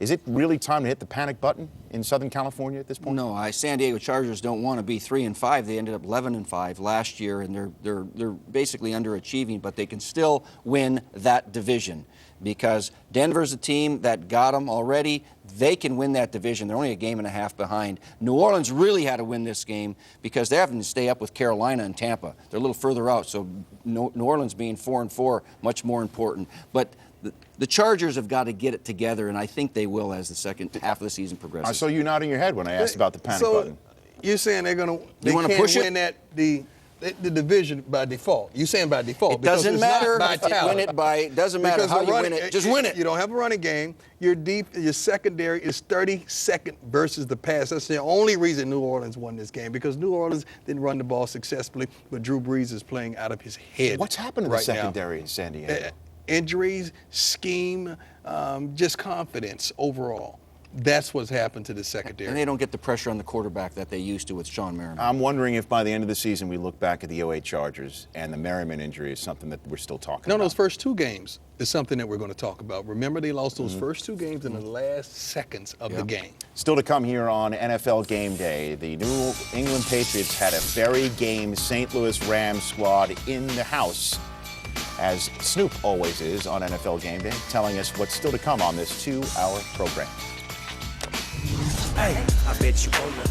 is it really time to hit the panic button in Southern California at this point? No, San Diego Chargers don't want to be 3-5. They ended up 11-5 last year, and they're basically underachieving, but they can still win that division, because Denver's a team that got them already. They can win that division. They're only a game and a half behind. New Orleans really had to win this game because they're having to stay up with Carolina and Tampa. They're a little further out, so New Orleans being 4-4, much more important. But the Chargers have got to get it together, and I think they will as the second half of the season progresses. I saw you nodding your head when I asked about the panic button. You're saying they can't win the division by default. You're saying by default. It doesn't matter if you win it by, doesn't matter how you win it, just win it. You don't have a running game. Your secondary is 32nd versus the pass. That's the only reason New Orleans won this game, because New Orleans didn't run the ball successfully, but Drew Brees is playing out of his head. What's happened to the secondary in San Diego? Injuries, scheme, just confidence overall. That's what's happened to the secondary. And they don't get the pressure on the quarterback that they used to with Sean Merriman. I'm wondering if by the end of the season we look back at the 08 Chargers and the Merriman injury is something that we're still talking about. No, those first 2 games is something that we're going to talk about. Remember, they lost those first 2 games in the last seconds of the game. Still to come here on NFL Game Day, the New England Patriots had a very game St. Louis Rams squad in the house, as Snoop always is on NFL Game Day, telling us what's still to come on this 2-hour program. Hey, I bet you wanna.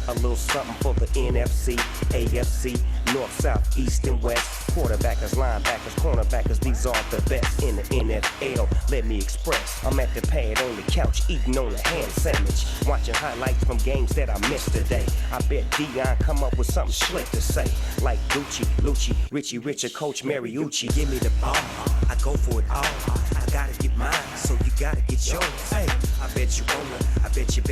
A little something for the NFC, AFC, North, South, East, and West. Quarterbackers, linebackers, cornerbackers, these are the best in the NFL. Let me express, I'm at the pad on the couch, eating on a ham sandwich, watching highlights from games that I missed today. I bet Deion come up with something slick to say, like Gucci, Lucci, Richie Rich, or Coach Mariucci. Give me the ball, I go for it all. I gotta get mine, so you gotta get yours. Hey, I bet you wanna, I bet you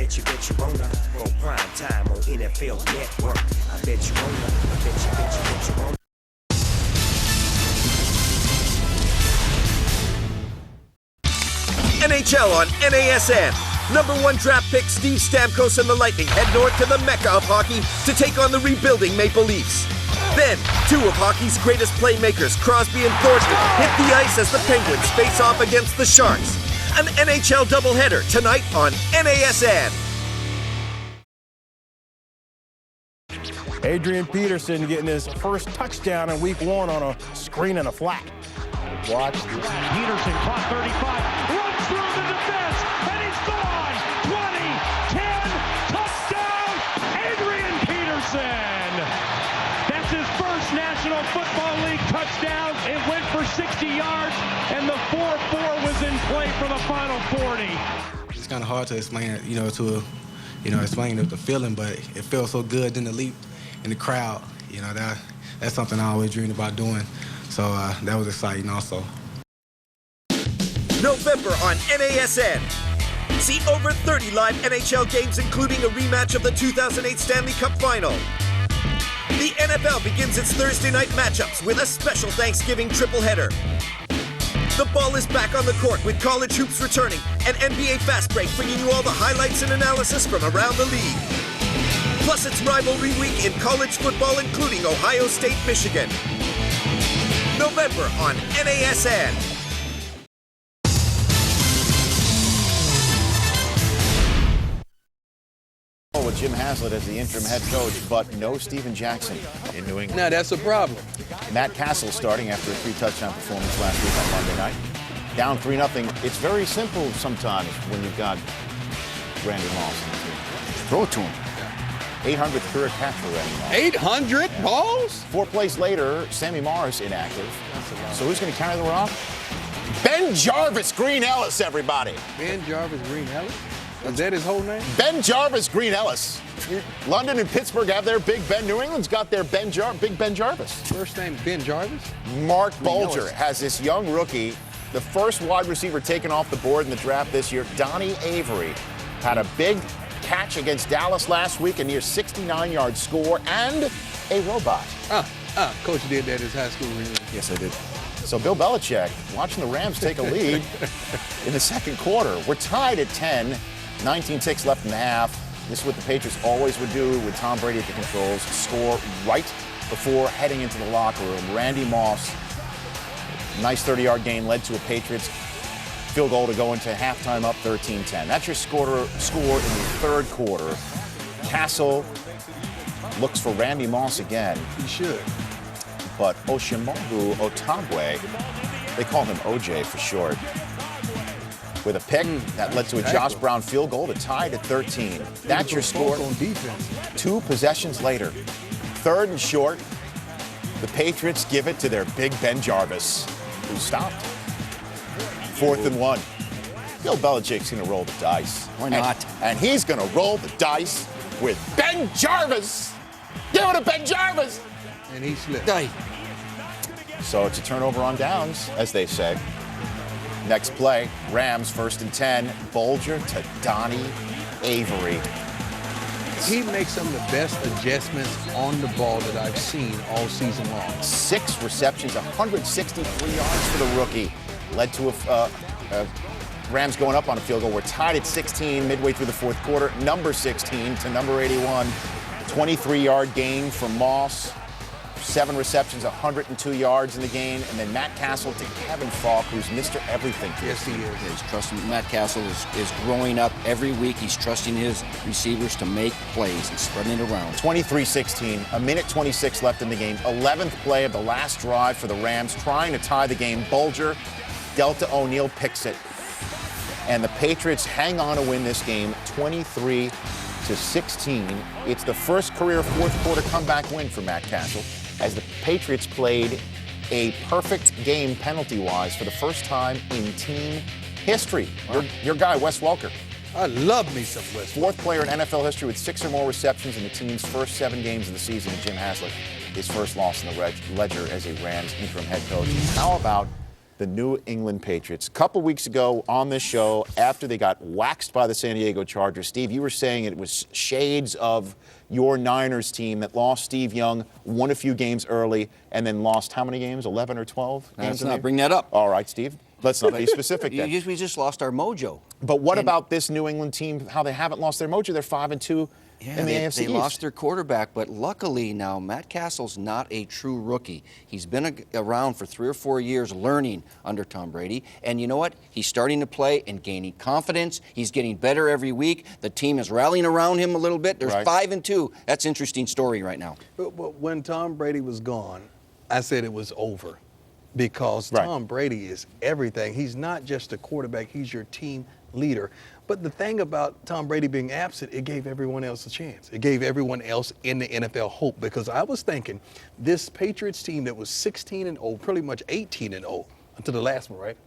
wanna. On prime time on NFL Network. I bet you wanna, I bet you wanna. NHL on NASN. #1 draft pick Steve Stamkos and the Lightning head north to the Mecca of hockey to take on the rebuilding Maple Leafs. Then, two of hockey's greatest playmakers, Crosby and Thornton, hit the ice as the Penguins face off against the Sharks. An NHL doubleheader tonight on NASN. Adrian Peterson getting his first touchdown in week 1 on a screen and a flat. Watch this. Peterson caught 35, runs through the defense, and he's gone. 20, 10, touchdown, Adrian Peterson. That's his first National Football League touchdown. It went for 60 yards, and the 4-4 was in play for the final 40. It's kind of hard to explain, explain the feeling, but it felt so good in the leap in the crowd. That's something I always dreamed about doing. So that was exciting also. November on NASN. See over 30 live NHL games, including a rematch of the 2008 Stanley Cup Final. The NFL begins its Thursday night matchups with a special Thanksgiving tripleheader. The ball is back on the court with college hoops returning and NBA Fast Break bringing you all the highlights and analysis from around the league. Plus, it's rivalry week in college football, including Ohio State, Michigan. November on NASN. With Jim Haslett as the interim head coach, but no Steven Jackson in New England. Now, that's a problem. Matt Castle starting after a 3-touchdown performance last week on Monday night. Down 3-0. It's very simple sometimes when you've got Randy Moss. Throw it to him. 800th career catch for Randy Moss. 800 balls? 4 plays later, Sammy Morris inactive. So who's going to carry the rock? Ben Jarvis Green Ellis, everybody. Ben Jarvis Green Ellis? Is that his whole name? Ben Jarvis Green Ellis. London and Pittsburgh have their Big Ben. New England's got their Big Ben Jarvis. First name Ben Jarvis? Mark Bulger has this young rookie, the first wide receiver taken off the board in the draft this year. Donnie Avery had a big catch against Dallas last week, a near 69-yard score, and a robot. Coach did that in his high school reunion. Yes, I did. So Bill Belichick watching the Rams take a lead in the second quarter. We're tied at 10, 19 ticks left in the half. This is what the Patriots always would do with Tom Brady at the controls, score right before heading into the locker room. Randy Moss, nice 30-yard gain, led to a Patriots field goal to go into halftime up 13-10. That's your score in the third quarter. Castle looks for Randy Moss again. He should. But Oshimogu Otagwe, they call him OJ for short, with a pick that led to a Josh Brown field goal to tie it at 13. That's your score. On defense. 2 possessions later. Third and short. The Patriots give it to their Big Ben Jarvis, who stopped. 4th and 1. Bill Belichick's going to roll the dice. Why not? And he's going to roll the dice with Ben Jarvis. Give it to Ben Jarvis. And he slipped. So it's a turnover on downs, as they say. Next play, Rams 1st and 10. Bulger to Donnie Avery. He makes some of the best adjustments on the ball that I've seen all season long. 6 receptions, 163 yards for the rookie. Led to a Rams going up on a field goal. We're tied at 16 midway through the fourth quarter. Number 16 to number 81. 23-yard gain from Moss. 7 receptions, 102 yards in the game. And then Matt Castle to Kevin Falk, who's Mr. Everything. Yes, he is. He's trusting. Matt Castle is growing up every week. He's trusting his receivers to make plays and spreading it around. 23-16, a minute 26 left in the game. 11th play of the last drive for the Rams, trying to tie the game. Bulger, Delta O'Neal picks it. And the Patriots hang on to win this game 23-16. It's the first career fourth quarter comeback win for Matt Castle, as the Patriots played a perfect game penalty-wise for the first time in team history. Your guy, Wes Welker. I love me some Wes. 4th player in NFL history with 6 or more receptions in the team's first 7 games of the season. Jim Haslett, his first loss in the ledger as a Rams interim head coach. How about the New England Patriots? A couple weeks ago on this show, after they got waxed by the San Diego Chargers, Steve, you were saying it was shades of your Niners team that lost Steve Young, won a few games early, and then lost how many games? 11 or 12 games? Let's not bring that up. All right, Steve. Let's not be specific then. We just lost our mojo. But what about this New England team, how they haven't lost their mojo? They're 5-2. Yeah, in the they AFC East. lost their quarterback, but luckily now Matt Castle's not a true rookie. He's been around for 3 or 4 years learning under Tom Brady, and you know what? He's starting to play and gaining confidence. He's getting better every week. The team is rallying around him a little bit. There's 5-2. That's an interesting story right now. But when Tom Brady was gone, I said it was over because Tom Brady is everything. He's not just a quarterback. He's your team leader. But the thing about Tom Brady being absent, it gave everyone else a chance. It gave everyone else in the NFL hope, because I was thinking this Patriots team that was 16-0, pretty much 18-0 until the last one, right?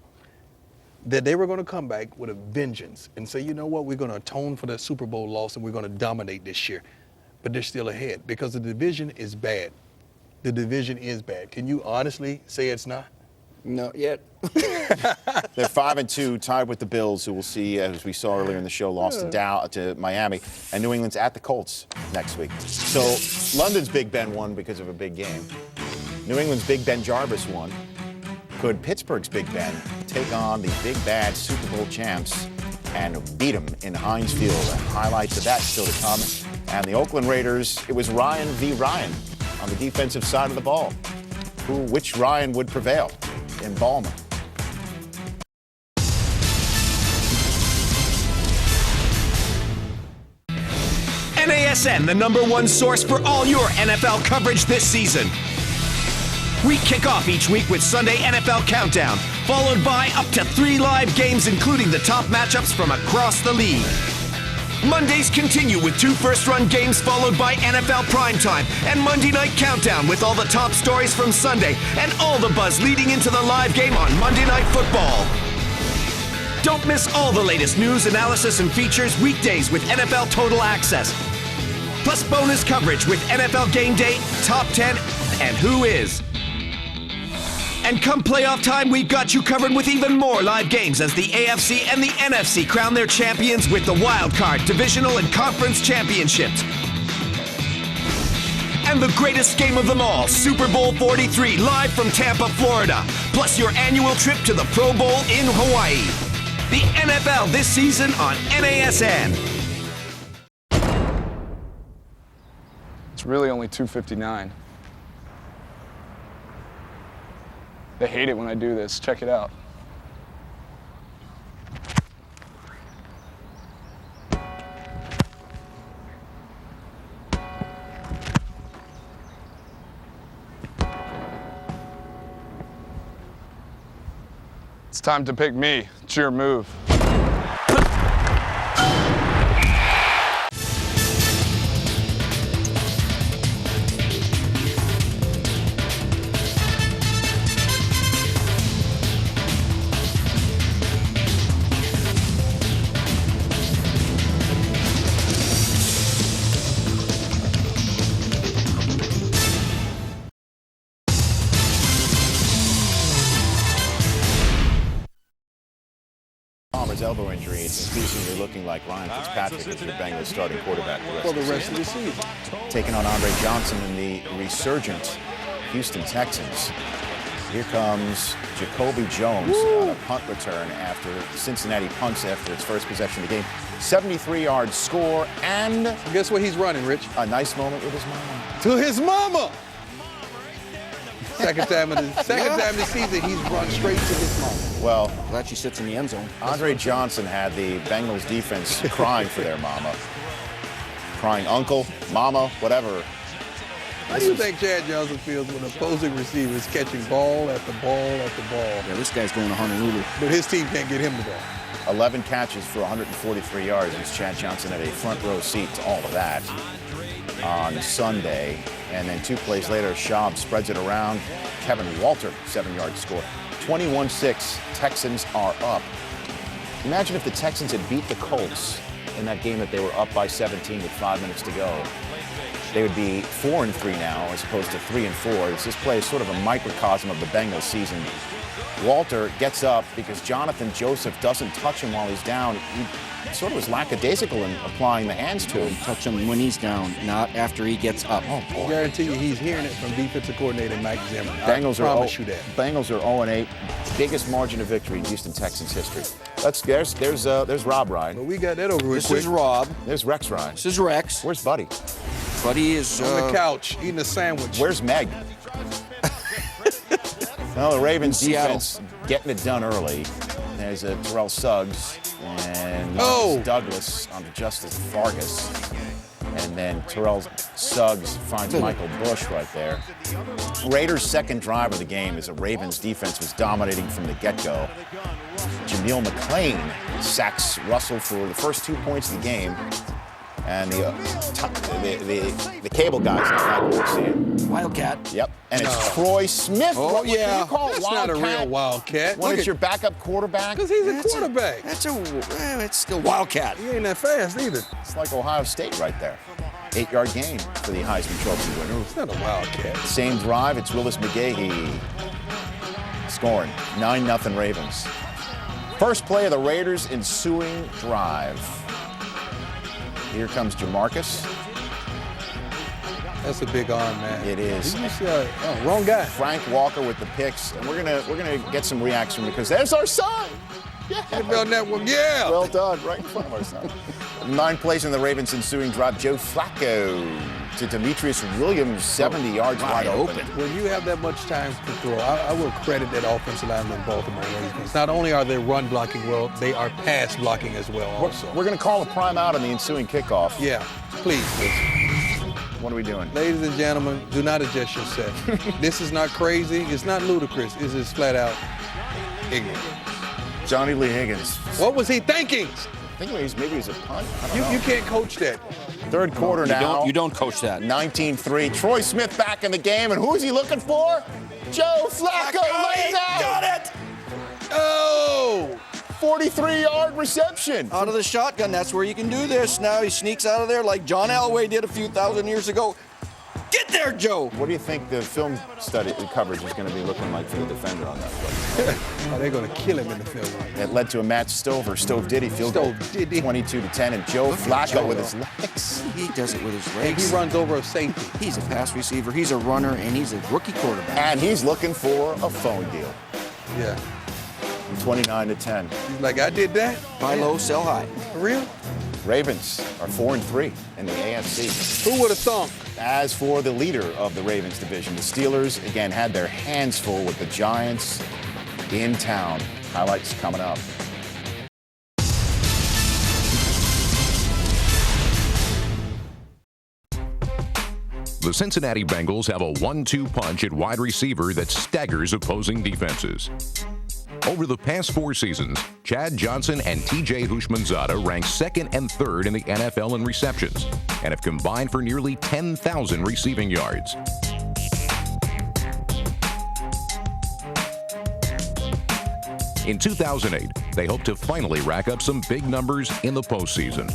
That they were going to come back with a vengeance and say, you know what, we're going to atone for that Super Bowl loss and we're going to dominate this year. But they're still ahead because the division is bad. The division is bad. Can you honestly say it's not? Not yet. They're 5-2, tied with the Bills, who we'll see, as we saw earlier in the show, lost to Miami. And New England's at the Colts next week. So London's Big Ben won because of a big game. New England's Big Ben Jarvis won. Could Pittsburgh's Big Ben take on the big bad Super Bowl champs and beat them in Heinz Field? And highlights of that still to come. And the Oakland Raiders, it was Ryan v. Ryan on the defensive side of the ball. Which Ryan would prevail in Baltimore? NASN, the #1 source for all your NFL coverage this season. We kick off each week with Sunday NFL Countdown, followed by up to 3 live games, including the top matchups from across the league. Mondays continue with 2 first-run games, followed by NFL Primetime and Monday Night Countdown with all the top stories from Sunday and all the buzz leading into the live game on Monday Night Football. Don't miss all the latest news, analysis, and features weekdays with NFL Total Access. Plus bonus coverage with NFL Game Day, Top 10, and Who Is. And come playoff time, we've got you covered with even more live games as the AFC and the NFC crown their champions with the wild card, divisional, and conference championships. And the greatest game of them all, Super Bowl 43, live from Tampa, Florida. Plus your annual trip to the Pro Bowl in Hawaii. The NFL this season on NASN. It's really only $2.59. They hate it when I do this. Check it out. It's time to pick me. It's your move. Elbow injury, it's increasingly looking like Ryan Fitzpatrick is the Bengals starting quarterback for the rest of the season. Taking on Andre Johnson in the resurgent Houston Texans. Here comes Jacoby Jones on a punt return after Cincinnati punts after its first possession of the game. 73-yard score, and guess what he's running, Rich? A nice moment with his mama. To his mama! Second time this season, he's run straight to his mama. Well, glad she sits in the end zone. Andre Johnson had the Bengals defense crying for their mama. Crying uncle, mama, whatever. How do you think Chad Johnson feels when opposing receivers catching ball after ball after ball? Yeah, this guy's going to Honolulu. But his team can't get him the ball. 11 catches for 143 yards as Chad Johnson had a front row seat to all of that on Sunday. And then 2 plays later, Schaub spreads it around. Kevin Walter, 7-yard score. 21-6, Texans are up. Imagine if the Texans had beat the Colts in that game that they were up by 17 with 5 minutes to go. They would be 4-3 now as opposed to 3-4. This play is sort of a microcosm of the Bengals season. Walter gets up because Jonathan Joseph doesn't touch him while he's down. He sort of was lackadaisical in applying the hands to him. Touch him when he's down, not after he gets up. Oh, boy. I guarantee you he's hearing it from defensive coordinator Mike Zimmer. Bengals I promise you that. Bengals are 0-8. Biggest margin of victory in Houston Texans history. There's Rob Ryan. Well, we got that over with This quick. is Rob. There's Rex Ryan. This is Rex. Where's Buddy? Buddy is on the couch eating a sandwich. Where's Meg? Well, the Ravens Seattle. defense getting it done early. There's a Terrell Suggs and Douglas onto Justice Vargas. And then Terrell Suggs finds Michael Bush right there. Raiders' second drive of the game as the Ravens defense was dominating from the get-go. Jameel McClain sacks Russell for the first 2 points of the game. And the cable guy's not like we're seeing. Wildcat. Yep. And it's Troy Smith. Oh, What do yeah. you call it? That's not a real Wildcat. When it's your backup quarterback? Because he's a quarterback. It's still Wildcat. He ain't that fast either. It's like Ohio State right there. 8-yard gain for the Heisman Trophy winner. It's not a Wildcat. Same drive, it's Willis McGahee scoring. 9-0 Ravens. First play of the Raiders' ensuing drive. Here comes Jamarcus. That's a big arm, man. It is. Wrong guy. Frank Walker with the picks, and we're gonna get some reaction because there's our son. Yeah. NFL Network, yeah. Well done, right in front of our son. 9 plays in the Ravens' ensuing drive. Joe Flacco to Demetrius Williams, 70 yards wide open. When you have that much time to throw, I will credit that offensive lineman in Baltimore Ravens. Not only are they run blocking well, they are pass blocking as well also. We're going to call a prime out on the ensuing kickoff. Yeah, please. What are we doing? Ladies and gentlemen, do not adjust yourself. This is not crazy. It's not ludicrous. This is flat out ignorant. Johnny Lee Higgins. What was he thinking? I think maybe he's a punt. I don't know. You can't coach that. Third quarter now. You don't coach that. 19-3. Troy Smith back in the game, and who's he looking for? Joe Flacco lays out. Got it. Oh! 43-yard reception. Out of the shotgun, that's where you can do this. Now he sneaks out of there like John Elway did a few thousand years ago. Get there, Joe. What do you think the film study coverage is going to be looking like for the defender on that play? Are they going to kill him in the field? It led to a Matt Stover, Stove Diddy field goal, 22-10, and Joe Flacco with his legs. He does it with his And legs. he runs over a safety. He's a pass receiver, he's a runner, and he's a rookie quarterback. And he's looking for a phone deal. Yeah. 29-10. He's like, I did that? Buy low, sell high. For real? Ravens are 4-3 in the AFC. Who would have thunk? As for the leader of the Ravens division, the Steelers, again, had their hands full with the Giants in town. Highlights coming up. The Cincinnati Bengals have a 1-2 punch at wide receiver that staggers opposing defenses. Over the past 4 seasons, Chad Johnson and TJ Houshmandzadeh ranked second and third in the NFL in receptions and have combined for nearly 10,000 receiving yards. In 2008, they hope to finally rack up some big numbers in the postseason.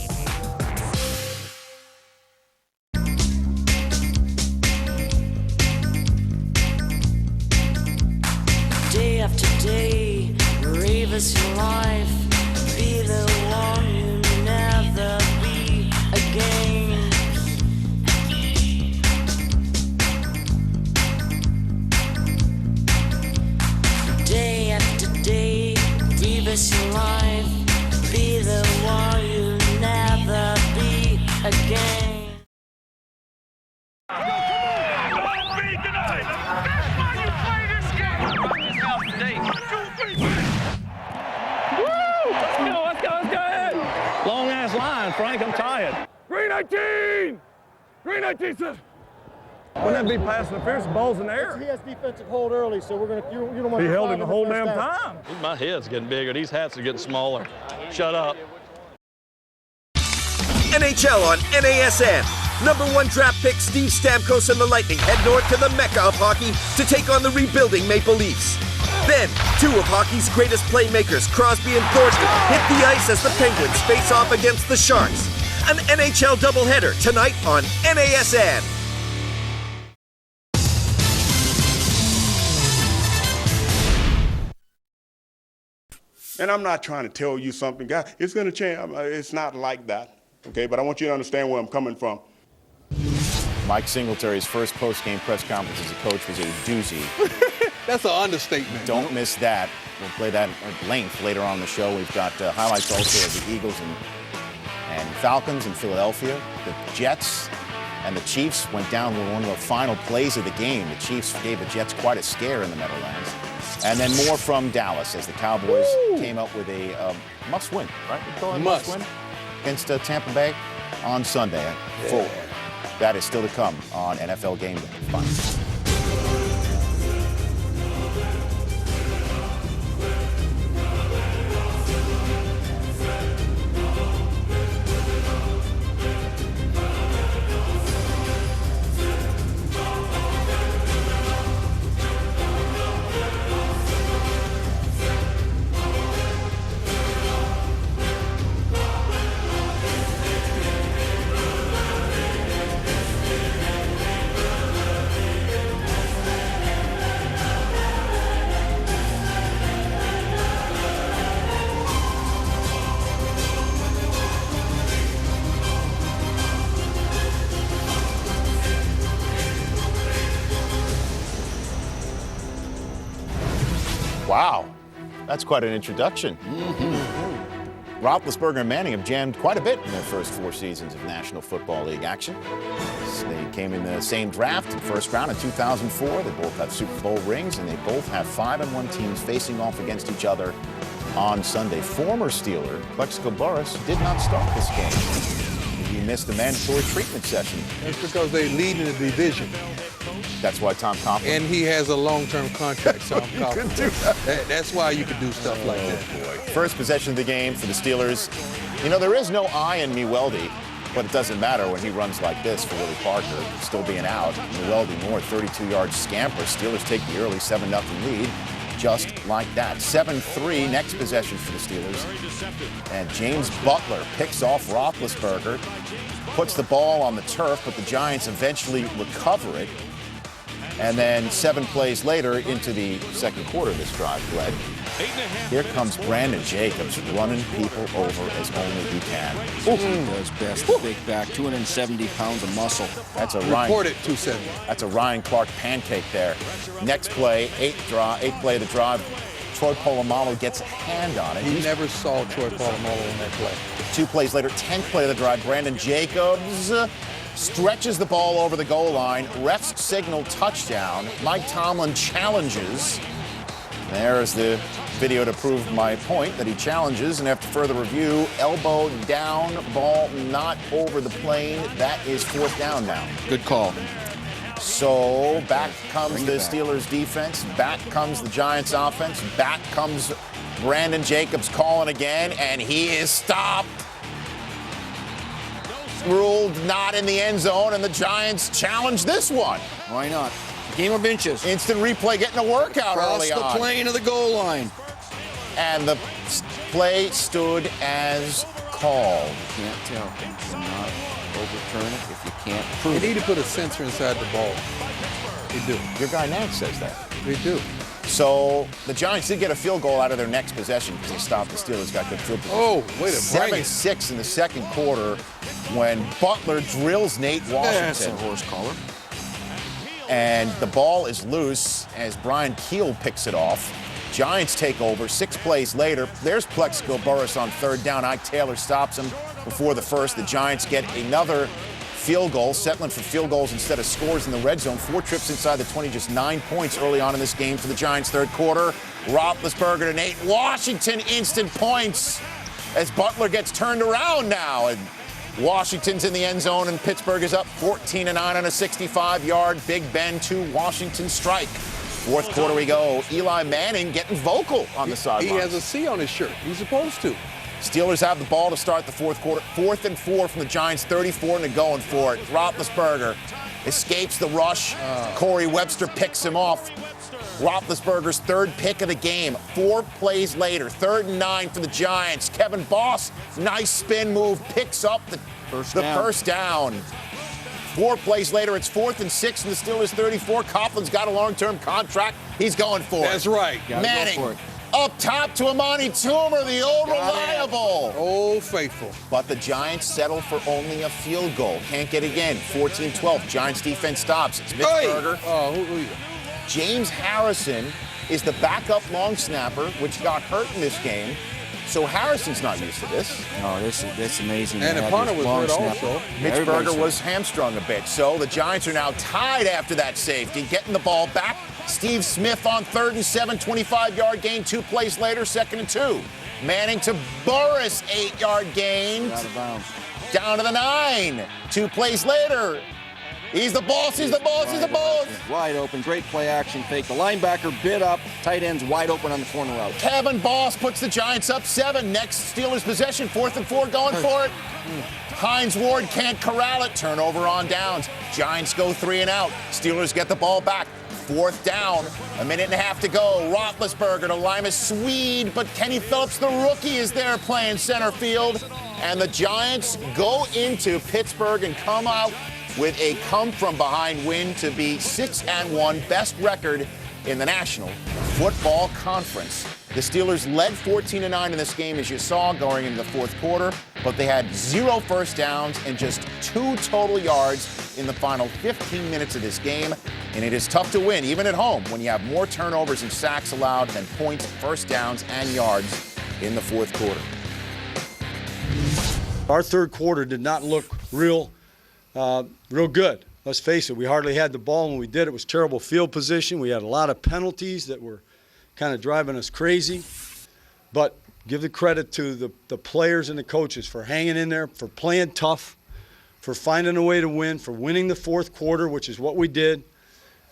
Day after day, brave as your life, be the one you never be again. Day after day, brave as your life, be the one you never be again. Long ass line, Frank. I'm tired. Green 18! Green 18 says. Wouldn't that be pass interference? The ball's in the air. He has defensive hold early, so we're gonna. You don't want He to. held him the whole damn time. My head's getting bigger. These hats are getting smaller. Shut up. NHL on NASN. #1 draft pick Steve Stamkos and the Lightning head north to the mecca of hockey to take on the rebuilding Maple Leafs. Then, 2 of hockey's greatest playmakers, Crosby and Thornton, hit the ice as the Penguins face off against the Sharks. An NHL doubleheader tonight on NASN. And I'm not trying to tell you something, guys. It's going to change. It's not like that, okay? But I want you to understand where I'm coming from. Mike Singletary's first post-game press conference as a coach was a doozy. That's an understatement. Don't miss that. We'll play that at length later on in the show. We've got highlights also of the Eagles and Falcons in Philadelphia. The Jets and the Chiefs went down with one of the final plays of the game. The Chiefs gave the Jets quite a scare in the Meadowlands. And then more from Dallas as the Cowboys came up with a must-win, right? We call it must-win against Tampa Bay on Sunday. Full. That is still to come on NFL Game Day. Bye. Wow, that's quite an introduction. Roethlisberger and Manning have jammed quite a bit in their first 4 seasons of National Football League action. They came in the same draft in first round in 2004. They both have Super Bowl rings, and they both have 5-1 teams facing off against each other on Sunday. Former Steeler Plexico Burress did not start this game. He missed the mandatory treatment session. That's because they lead in the division. That's why Tom Coughlin. And he has a long-term contract, Tom Coughlin. Couldn't do that. That's why you could do stuff like that. First possession of the game for the Steelers. You know, there is no I in Moreeeee, but it doesn't matter when he runs like this for Willie Parker, still being out. Moreeeee more 32-yard scamper. Steelers take the early 7-0 lead, just like that. 7-3 next possession for the Steelers. And James Butler picks off Roethlisberger, puts the ball on the turf, but the Giants eventually recover it. And then 7 plays later into the second quarter of this drive, Greg. Here comes Brandon Jacobs running people over as only he can. He does best. The big back, 270 pounds of muscle. That's a Reported 270. That's a Ryan Clark pancake there. Next play, 8th play of the drive. Troy Polamalu gets a hand on it. He never saw Troy Polamalu in that play. 2 plays later, 10th play of the drive. Brandon Jacobs stretches the ball over the goal line. Refs signal touchdown. Mike Tomlin challenges. There's the video to prove my point that he challenges. And after further review, elbow down, ball not over the plane. That is 4th down now. Good call. So back comes the Steelers defense. Back comes the Giants offense. Back comes Brandon Jacobs calling again, and he is stopped. Ruled not in the end zone, and the Giants challenge this one. Why not? Game of inches. Instant replay getting a workout early on. Across the plane of the goal line. And the play stood as called. Can't tell. You cannot overturn it if you can't prove it. They need to put a sensor inside the ball. They do. Your guy Nance says that. They do. So the Giants did get a field goal out of their next possession because they stopped the Steelers, got good field position. Oh, wait a minute. 7-6 in the second quarter when Butler drills Nate Washington. That's a horse collar. And the ball is loose as Brian Keel picks it off. Giants take over. 6 plays later, there's Plexico Burress on 3rd down. Ike Taylor stops him before the first. The Giants get another field goal, settling for field goals instead of scores in the red zone. 4 trips inside the 20, just 9 points early on in this game for the Giants. Third quarter, Roethlisberger to Nate Washington, instant points as Butler gets turned around now. And Washington's in the end zone, and Pittsburgh is up 14-9 on a 65-yard Big Ben to Washington strike. Fourth quarter we go. Eli Manning getting vocal on the sideline. He has a C on his shirt. He's supposed to. Steelers have the ball to start the fourth quarter. 4th and 4 from the Giants, 34 and going for it. Roethlisberger escapes the rush. Corey Webster picks him off. Roethlisberger's 3rd pick of the game. 4 plays later, 3rd and 9 for the Giants. Kevin Boss, nice spin move, picks up the first down. 4 plays later, it's 4th and 6 in the Steelers' 34. Coughlin's got a long-term contract. He's going for it. That's right. Manning up top to Amani Toomer, the old reliable. Old faithful. But the Giants settle for only a field goal. Can't get again. 14-12. Giants defense stops. It's Mitch Berger. Oh, who James Harrison is the backup long snapper, which got hurt in this game. So Harrison's not used to this. No, that's amazing. And the punter was hurt also. Mitchberger was hamstrung a bit. So the Giants are now tied after that safety, getting the ball back. Steve Smith on 3rd and 7, 25-yard gain. 2 plays later, 2nd and 2. Manning to Burris, 8-yard gain. Out of bounds. Down to the 9. 2 plays later. He's the boss, he's the boss, he's the boss. Wide open, great play action fake. The linebacker bid up, tight end's wide open on the corner route. Kevin Boss puts the Giants up 7. Next Steelers possession, 4th and 4, going for it. Hines Ward can't corral it. Turnover on downs. Giants go 3 and out. Steelers get the ball back. 4th down, 1.5 minutes to go. Roethlisberger to Limas Swede, but Kenny Phillips, the rookie, is there playing center field. And the Giants go into Pittsburgh and come out with a come-from-behind win to be 6-1, best record in the National Football Conference. The Steelers led 14-9 in this game, as you saw, going into the 4th quarter, but they had 0 first downs and just 2 total yards in the final 15 minutes of this game. And it is tough to win, even at home, when you have more turnovers and sacks allowed than points, first downs, and yards in the 4th quarter. Our 3rd quarter did not look real good. Let's face it, we hardly had the ball. When we did, it was terrible field position. We had a lot of penalties that were kind of driving us crazy. But give the credit to the players and the coaches for hanging in there, for playing tough, for finding a way to win, for winning the 4th quarter, which is what we did.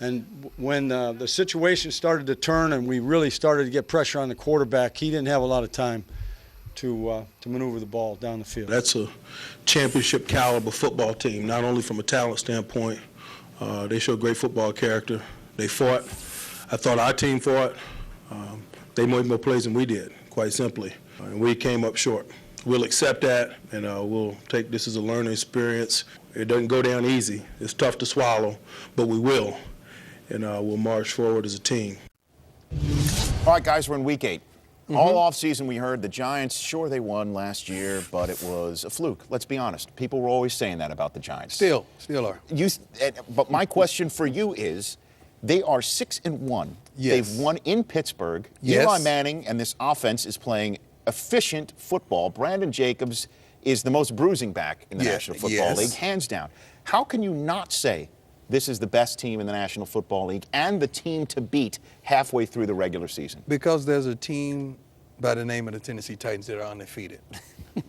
And when the situation started to turn and we really started to get pressure on the quarterback, he didn't have a lot of time to maneuver the ball down the field. That's a championship caliber football team, not only from a talent standpoint. They show great football character. They fought. I thought our team fought. They made more plays than we did, quite simply. And we came up short. We'll accept that, and we'll take this as a learning experience. It doesn't go down easy. It's tough to swallow, but we will. And we'll march forward as a team. All right, guys, we're in week 8. All offseason we heard the Giants, sure they won last year, but it was a fluke. Let's be honest. People were always saying that about the Giants. Still are. But my question for you is, they are 6-1. Yes. They've won in Pittsburgh. Yes. Eli Manning and this offense is playing efficient football. Brandon Jacobs is the most bruising back in the National Football League, hands down. How can you not say this is the best team in the National Football League and the team to beat halfway through the regular season? Because there's a team by the name of the Tennessee Titans that are undefeated,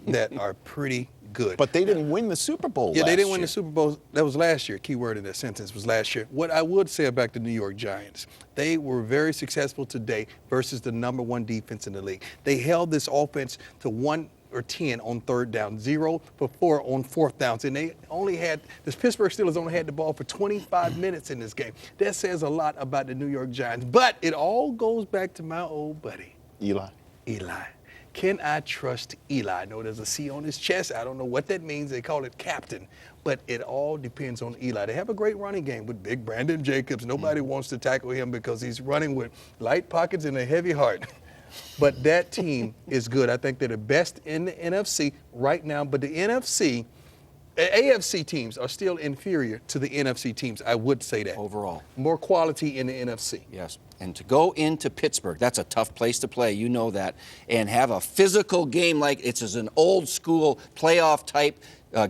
that are pretty good. But they didn't win the Super Bowl last year. They didn't win the Super Bowl. That was last year. Key word in that sentence was last year. What I would say about the New York Giants, they were very successful today versus the #1 defense in the league. They held this offense to 1 or 10 on 3rd down, 0 for 4 on 4th downs. And they only had, the Pittsburgh Steelers only had the ball for 25 minutes in this game. That says a lot about the New York Giants. But it all goes back to my old buddy, Eli. Can I trust Eli? I know there's a C on his chest. I don't know what that means. They call it captain. But it all depends on Eli. They have a great running game with big Brandon Jacobs. Nobody wants to tackle him because he's running with light pockets and a heavy heart. But that team is good. I think they're the best in the NFC right now. But the AFC teams are still inferior to the NFC teams. I would say that. Overall. More quality in the NFC. Yes. And to go into Pittsburgh, that's a tough place to play. You know that. And have a physical game like it's an old school playoff type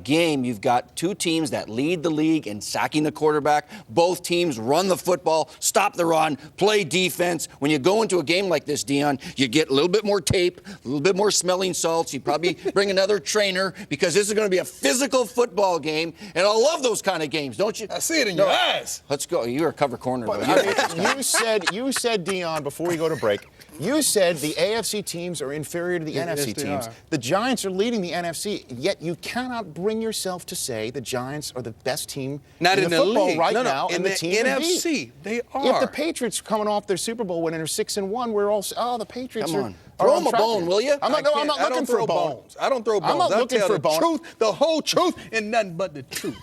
game. You've got 2 teams that lead the league in sacking the quarterback. Both teams run the football, stop the run, play defense. When you go into a game like this, Dion, you get a little bit more tape, a little bit more smelling salts. You probably bring another trainer because this is going to be a physical football game. And I love those kind of games, don't you? I see it in your eyes. Let's go. You're a cover corner. But, you said, Dion, before we go to break, you said the AFC teams are inferior to the NFC teams. The Giants are leading the NFC, yet you cannot bring yourself to say the Giants are the best team in the football league right now. In and the team NFC, they are. If the Patriots coming off their Super Bowl win and are 6-1, we're all, the Patriots Come are. on. Throw them a bone, will you? I'm not looking for bones. I don't throw bones. I'm not looking for bones. Truth, the whole truth, and nothing but the truth.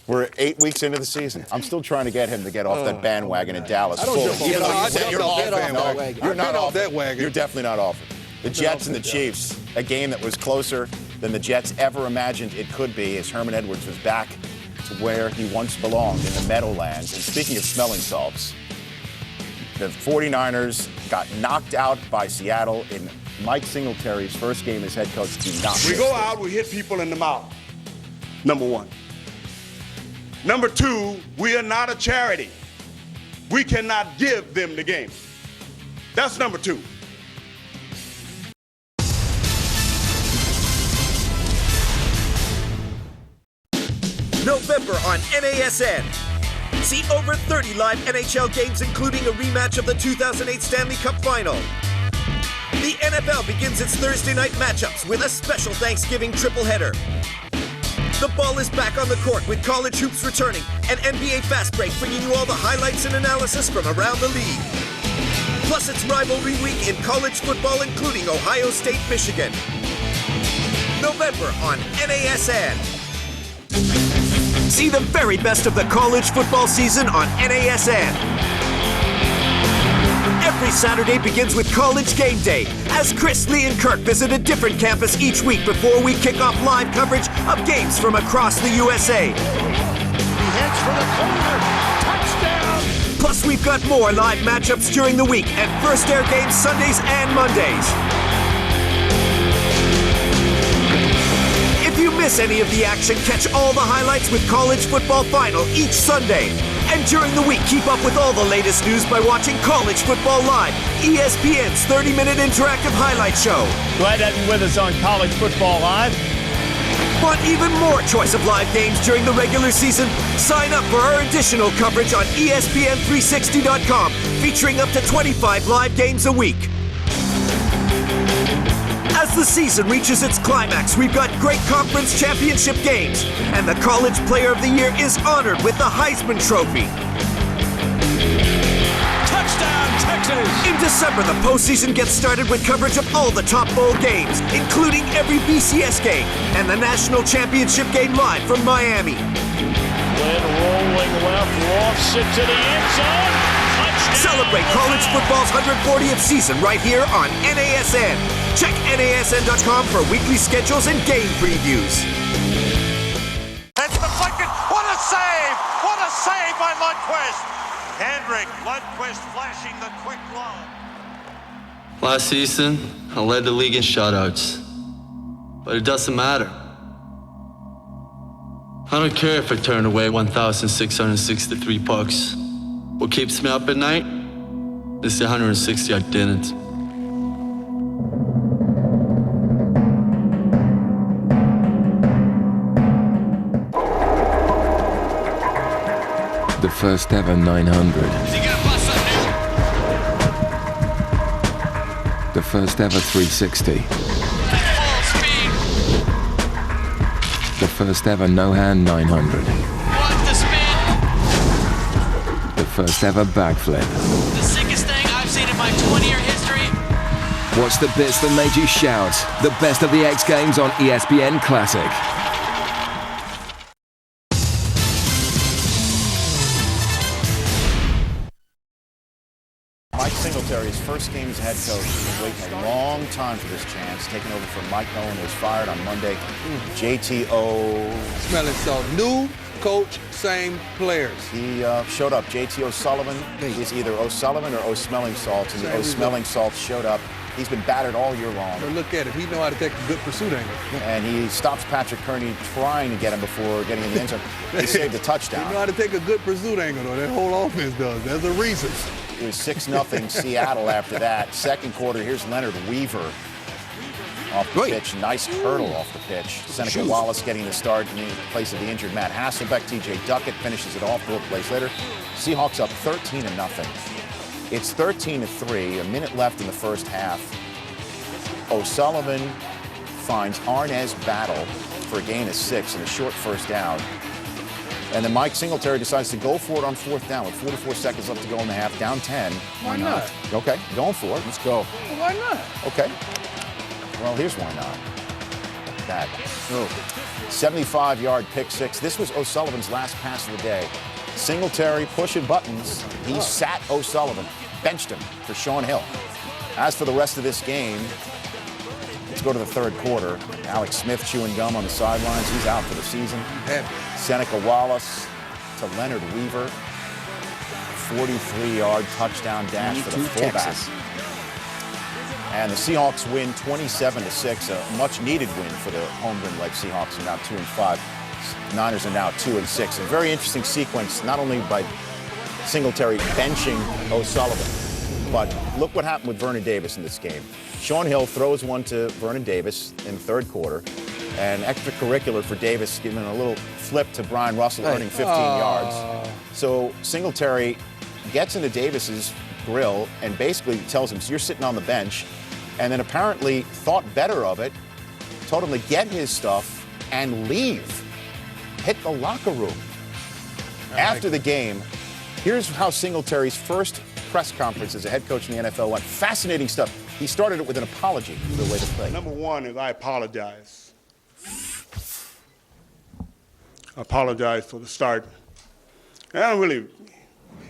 We're 8 weeks into the season. I'm still trying to get him to get off that bandwagon in Dallas. I don't jump off that wagon. You're not off that wagon. You're definitely not off it. The Jets and the Chiefs, a game that was closer than the Jets ever imagined it could be, as Herman Edwards was back to where he once belonged, in the Meadowlands. And speaking of smelling salts, the 49ers got knocked out by Seattle in Mike Singletary's first game as head coach. Do not We miss go this. out, we hit people in the mouth. Number one. Number two, we are not a charity. We cannot give them the game. That's number two. November on NASN. See over 30 live NHL games, including a rematch of the 2008 Stanley Cup Final. The NFL begins its Thursday night matchups with a special Thanksgiving tripleheader. The ball is back on the court with college hoops returning and NBA Fast Break bringing you all the highlights and analysis from around the league. Plus, it's rivalry week in college football, including Ohio State, Michigan. November on NASN. See the very best of the college football season on NASN. Every Saturday begins with College Game Day, as Chris, Lee, and Kirk visit a different campus each week before we kick off live coverage of games from across the USA. He heads for the corner. Touchdown! Plus, we've got more live matchups during the week and first air games Sundays and Mondays. If you miss any of the action, catch all the highlights with College Football Final each Sunday. And during the week, keep up with all the latest news by watching College Football Live, ESPN's 30-minute interactive highlight show. Glad to have you with us on College Football Live. Want even more choice of live games during the regular season? Sign up for our additional coverage on ESPN360.com, featuring up to 25 live games a week. As the season reaches its climax, we've got great conference championship games, and the College Player of the Year is honored with the Heisman Trophy. Touchdown, Texas! In December, the postseason gets started with coverage of all the top bowl games, including every BCS game and the national championship game live from Miami. Glenn rolling left, lofts it to the end zone. Celebrate college football's 140th season right here on NASN. Check NASN.com for weekly schedules and game previews. That's deflected. What a save! What a save by Lundqvist! Hendrick, Lundqvist flashing the quick glove. Last season, I led the league in shutouts. But it doesn't matter. I don't care if I turn away 1,663 pucks. What keeps me up at night is the 160 I didn't. The first ever 900. The first ever 360. The first ever no-hand 900. The first ever backflip. The sickest thing I've seen in my 20-year history. Watch the bits that made you shout. The best of the X Games on ESPN Classic. Mike Singletary's first game as head coach. He's been waiting a long time for this chance. Taking over from Mike Nolan, who was fired on Monday. JTO. Smelling salt. New coach, same players. He showed up. JT O'Sullivan is either O'Sullivan or O'Smelling Salts, and the Same O'Smelling result. Salts showed up. He's been battered all year long. But look at it. He know how to take a good pursuit angle. And he stops Patrick Kearney trying to get him before getting in the end zone. He saved a touchdown. He know how to take a good pursuit angle, though. That whole offense does. There's a reason. It was 6-0 Seattle after that. Second quarter, here's Leonard Weaver off the pitch. Nice hurdle off the pitch. Seneca Wallace getting the start in place of the injured Matt Hasselbeck. TJ Duckett finishes it off 4 plays later. Seahawks up 13-0. It's 13-3, a minute left in the first half. O'Sullivan finds Arnaz Battle for a gain of 6 and a short first down. And then Mike Singletary decides to go for it on fourth down with 44 seconds left to go in the half, down 10. Why not? Okay, going for it. Let's go. Well, why not? Okay. Well, here's why not. That. 75-yard pick six. This was O'Sullivan's last pass of the day. Singletary pushing buttons. He sat O'Sullivan, benched him for Sean Hill. As for the rest of this game, Let's go to the third quarter. Alex Smith chewing gum on the sidelines. He's out for the season. Seneca Wallace to Leonard Weaver. 43-yard touchdown dash for the fullback. And the Seahawks win 27-6, a much-needed win for the Holmgren-led Seahawks, are now 2-5. Niners are now 2-6. A very interesting sequence, not only by Singletary benching O'Sullivan, but look what happened with Vernon Davis in this game. Sean Hill throws one to Vernon Davis in the third quarter, and extracurricular for Davis, giving a little flip to Brian Russell, earning 15 yards. So Singletary gets into Davis's grill and basically tells him, so you're sitting on the bench, and then apparently thought better of it, told him to get his stuff and leave. Hit the locker room. After the game, here's how Singletary's first press conference as a head coach in the NFL went. Fascinating stuff. He started it with an apology for the way to play. Number one is I apologize. I apologize for the start. And I don't really,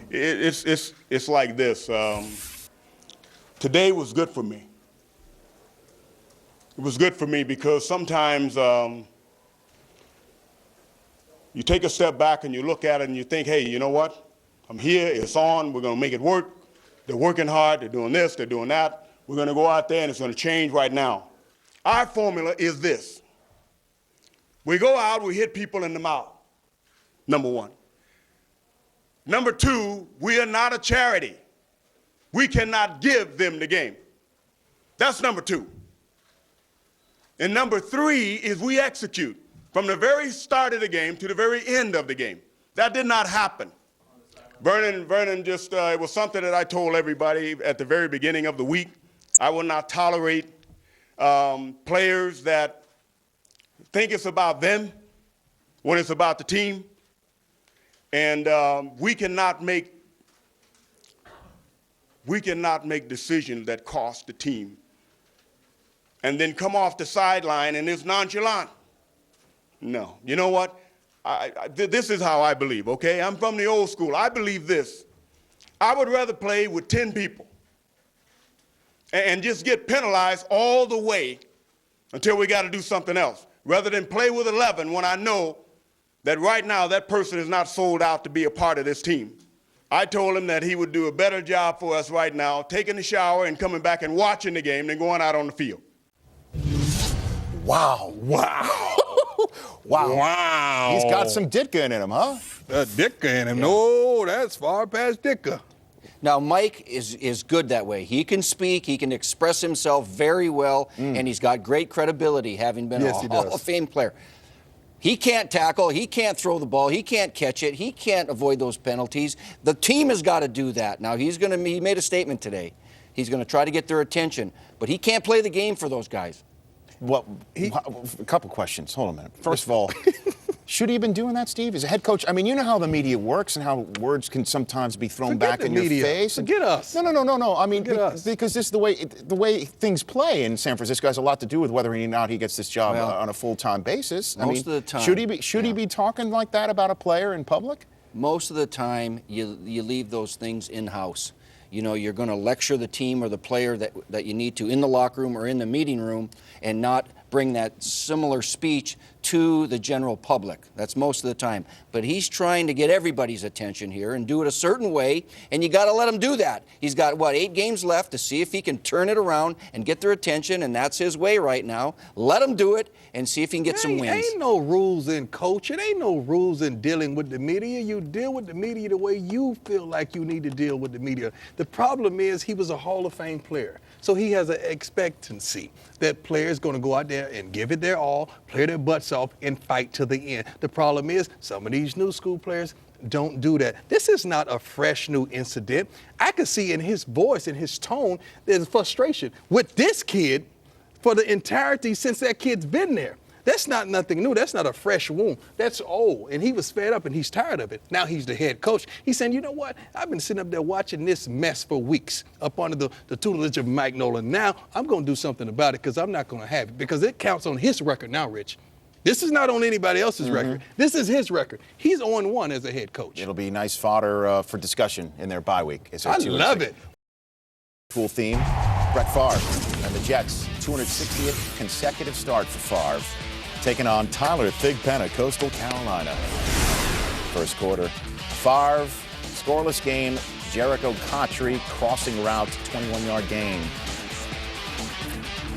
it's like this. Today was good for me. It was good for me because sometimes you take a step back and you look at it and you think, hey, you know what? I'm here, it's on, we're gonna make it work. They're working hard, they're doing this, they're doing that. We're gonna go out there and it's gonna change right now. Our formula is this. We go out, we hit people in the mouth, number one. Number two, we are not a charity. We cannot give them the game. That's number two. And number three is we execute from the very start of the game to the very end of the game. That did not happen. Vernon just, it was something that I told everybody at the very beginning of the week. I will not tolerate players that think it's about them when it's about the team. And we cannot make decisions that cost the team and then come off the sideline and it's nonchalant. No. You know what? This is how I believe, okay? I'm from the old school. I believe this. I would rather play with 10 people and just get penalized all the way until we got to do something else, rather than play with 11 when I know that right now that person is not sold out to be a part of this team. I told him that he would do a better job for us right now, taking a shower and coming back and watching the game than going out on the field. Wow. Wow. Wow. Wow. He's got some Ditka in him, huh? Ditka in him. No, that's far past Ditka. Now, Mike is good that way. He can speak, he can express himself very well, and he's got great credibility, having been a Hall of Fame player. He can't tackle, he can't throw the ball, he can't catch it, he can't avoid those penalties. The team has got to do that. Now, he made a statement today. He's going to try to get their attention, but he can't play the game for those guys. Well, a couple questions. Hold on a minute. First of all, should he have been doing that, Steve? As a head coach, I mean, you know how the media works and how words can sometimes be thrown back in your face. Forget us. No. I mean, because this is the way things play in San Francisco has a lot to do with whether or not he gets this job on a full-time basis. Most of the time. Should he be talking like that about a player in public? Most of the time, you leave those things in-house. You know, you're going to lecture the team or the player that you need to in the locker room or in the meeting room and not bring that similar speech to the general public. That's most of the time. But he's trying to get everybody's attention here and do it a certain way, and you got to let him do that. He's got, 8 games left to see if he can turn it around and get their attention, and that's his way right now. Let him do it and see if he can get some wins. Ain't no rules in coaching. Ain't no rules in dealing with the media. You deal with the media the way you feel like you need to deal with the media. The problem is he was a Hall of Fame player. So he has an expectancy that players going to go out there and give it their all, play their butts off, and fight to the end. The problem is some of these new school players don't do that. This is not a fresh new incident. I can see in his voice and his tone there's frustration with this kid for the entirety since that kid's been there. That's not nothing new. That's not a fresh wound. That's old. And he was fed up and he's tired of it. Now he's the head coach. He's saying, you know what? I've been sitting up there watching this mess for weeks up under the tutelage of Mike Nolan. Now I'm going to do something about it because I'm not going to have it because it counts on his record now, Rich. This is not on anybody else's record. This is his record. He's 0-1 as a head coach. It'll be nice fodder for discussion in their bye week. I love it. Cool theme. Brett Favre and the Jets 260th consecutive start for Favre, taking on Tyler Thigpen of Coastal Carolina. First quarter, Favre, scoreless game, Jericho Cotchery crossing route, 21-yard gain.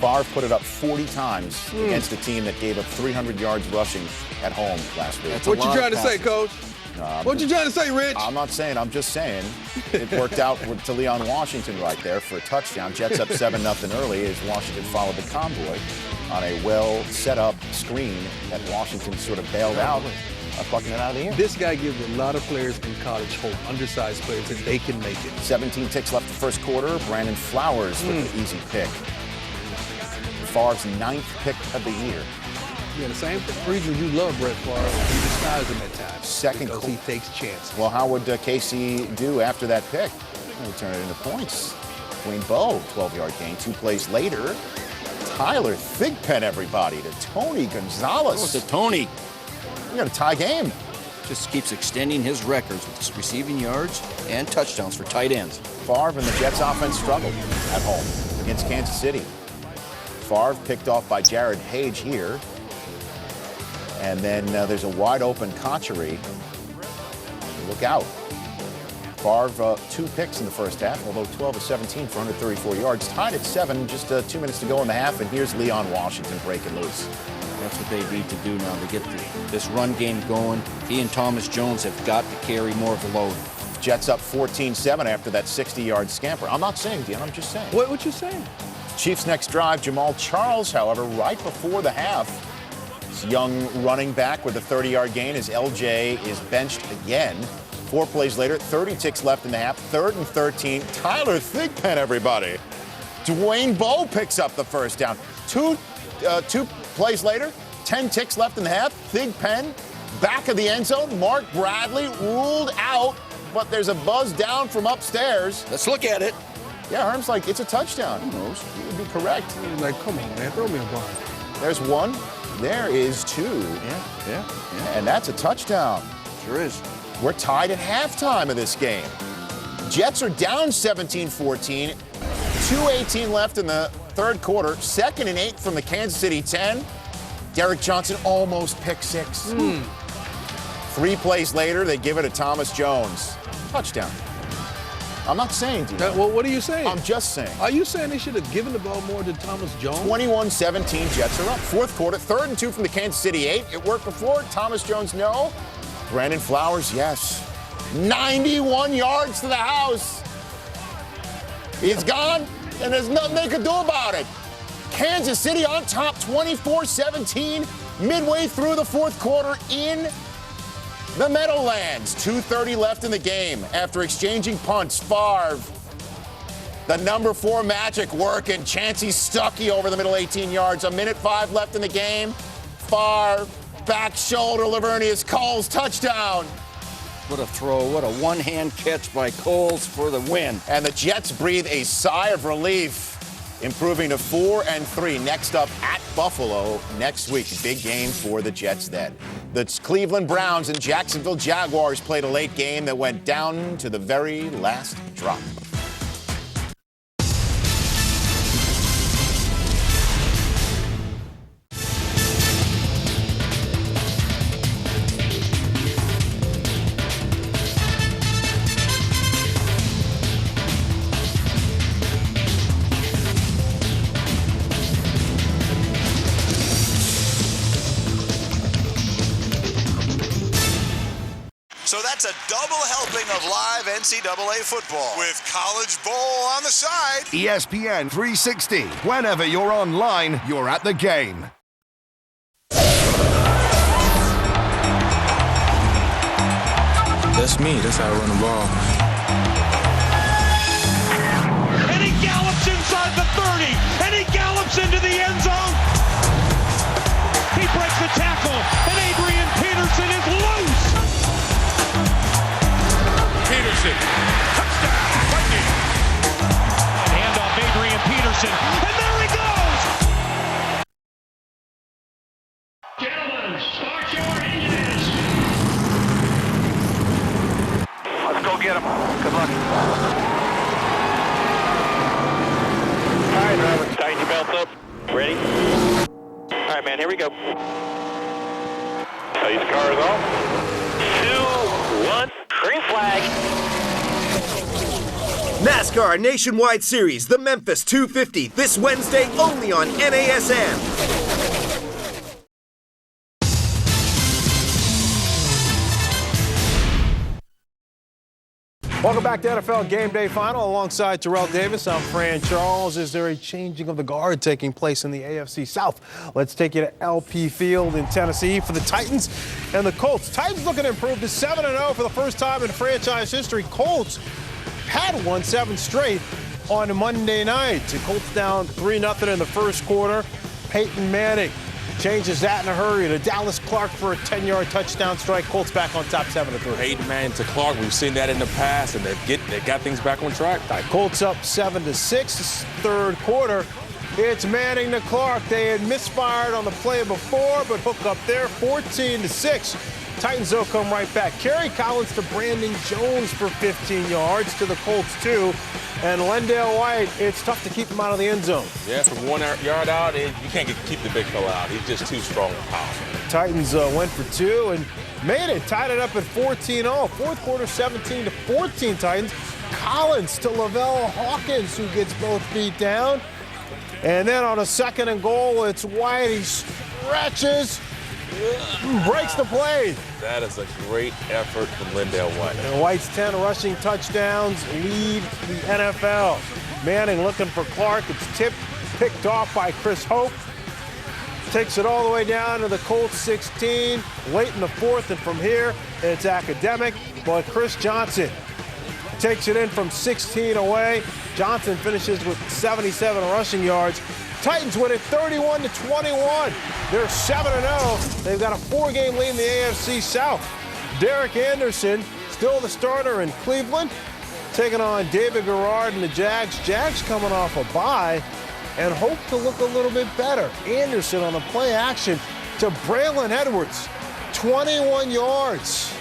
Favre put it up 40 times against a team that gave up 300 yards rushing at home last week. What you trying to say, Coach? What you trying to say, Rich? I'm not saying. I'm just saying. It worked out to Leon Washington right there for a touchdown. Jets up 7-0 early as Washington followed the convoy on a well-set-up screen that Washington sort of bailed out, plucking it out of the air. This guy gives a lot of players in college hope, undersized players, that they can make it. 17 ticks left the first quarter. Brandon Flowers with the easy pick. Favre's 9th pick of the year. Yeah, the same reason you love Brett Favre. You despise him at times. Second because he takes chances. Well, how would KC do after that pick? He'll turn it into points. Wayne Bowe, 12-yard gain. 2 plays later, Tyler Thigpen, everybody, to Tony Gonzalez. Oh, to Tony. We got a tie game. Just keeps extending his records with receiving yards and touchdowns for tight ends. Favre and the Jets offense struggled at home against Kansas City. Favre picked off by Jared Page here. And then there's a wide open Cotchery. Look out. Favre, 2 picks in the first half, although 12 of 17 for 134 yards. Tied at 7, just 2 minutes to go in the half, and here's Leon Washington breaking loose. That's what they need to do now to get this run game going. He and Thomas Jones have got to carry more of the load. Jets up 14-7 after that 60-yard scamper. I'm not saying, Dean, I'm just saying. What you saying? Chiefs' next drive, Jamal Charles, however, right before the half. This young running back with a 30-yard gain as LJ is benched again. 4 plays later, 30 ticks left in the half, 3rd and 13. Tyler Thigpen, everybody. Dwayne Bowe picks up the first down. Two plays later, 10 ticks left in the half. Thigpen, back of the end zone. Mark Bradley ruled out, but there's a buzz down from upstairs. Let's look at it. Yeah, Herm's like, it's a touchdown. Who knows? He would be correct. He's like, come on, man, throw me a ball. There's 1. There is 2. Yeah. And that's a touchdown. Sure is. We're tied at halftime of this game. Jets are down 17-14. 2:18 left in the third quarter. 2nd and 8 from the Kansas City 10. Derek Johnson almost picked 6. 3 plays later, they give it to Thomas Jones. Touchdown. I'm not saying, Dean. Well, what are you saying? I'm just saying. Are you saying they should have given the ball more to Thomas Jones? 21-17, Jets are up. 4th quarter, 3rd and 2 from the Kansas City 8. It worked before. Thomas Jones, no. Brandon Flowers, yes. 91 yards to the house. He's gone, and there's nothing they could do about it. Kansas City on top, 24-17, midway through the 4th quarter in the Meadowlands. 2:30 left in the game. After exchanging punts, Favre, the number 4 magic working. Chancey Stuckey over the middle 18 yards. 1:05 left in the game. Favre, back shoulder, Lavernius Coles, touchdown. What a throw. What a one-hand catch by Coles for the win. And the Jets breathe a sigh of relief, improving to 4-3. Next up at Buffalo next week. Big game for the Jets then. The Cleveland Browns and Jacksonville Jaguars played a late game that went down to the very last drop. So that's a double helping of live NCAA football with College Bowl on the side. ESPN 360. Whenever you're online, you're at the game. That's me. That's how I run the ball. And he gallops inside the 30. And he gallops into the end zone. He breaks the tackle. And Adrian Peterson is loose. Peterson, touchdown, Viking. Handoff Adrian Peterson, and there he goes. Gentlemen, start your engines. Let's go get him. Good luck. All right, driver, tighten your belts up. Ready? All right, man, here we go. These cars off. 2, 1, green flag. NASCAR Nationwide Series, the Memphis 250, this Wednesday only on NASN. Welcome back to NFL Game Day Final. Alongside Terrell Davis, I'm Fran Charles. Is there a changing of the guard taking place in the AFC South? Let's take you to LP Field in Tennessee for the Titans and the Colts. Titans looking to improve to 7-0 for the first time in franchise history. Colts had won 7 straight on Monday night. The Colts down 3-0 in the first quarter. Peyton Manning changes that in a hurry to Dallas Clark for a 10-yard touchdown strike. Colts back on top 7-3. Peyton Manning to Clark. We've seen that in the past, and they got things back on track. Colts up 7-6, third quarter. It's Manning to Clark. They had misfired on the play before, but hook up there, 14-6. Titans, though, come right back. Kerry Collins to Brandon Jones for 15 yards to the Colts, 2. And Lendale White, it's tough to keep him out of the end zone. Yeah, from 1 yard out, you can't keep the big fella out. He's just too strong and powerful. Titans went for 2 and made it. Tied it up at 14-0. Fourth quarter, 17-14 Titans. Collins to Lavelle Hawkins, who gets both feet down. And then on a 2nd and goal, it's White. He stretches, breaks the play. That is a great effort from Lendale White. And White's 10 rushing touchdowns lead the NFL. Manning looking for Clark. It's picked off by Chris Hope. Takes it all the way down to the Colts 16. Late in the fourth, and from here, it's academic. But Chris Johnson takes it in from 16 away. Johnson finishes with 77 rushing yards. Titans win it 31-21. They're 7-0. They've got a 4-game lead in the AFC South. Derek Anderson, still the starter in Cleveland, taking on David Garrard and the Jags. Jags coming off a bye and hope to look a little bit better. Anderson on a play action to Braylon Edwards, 21 yards.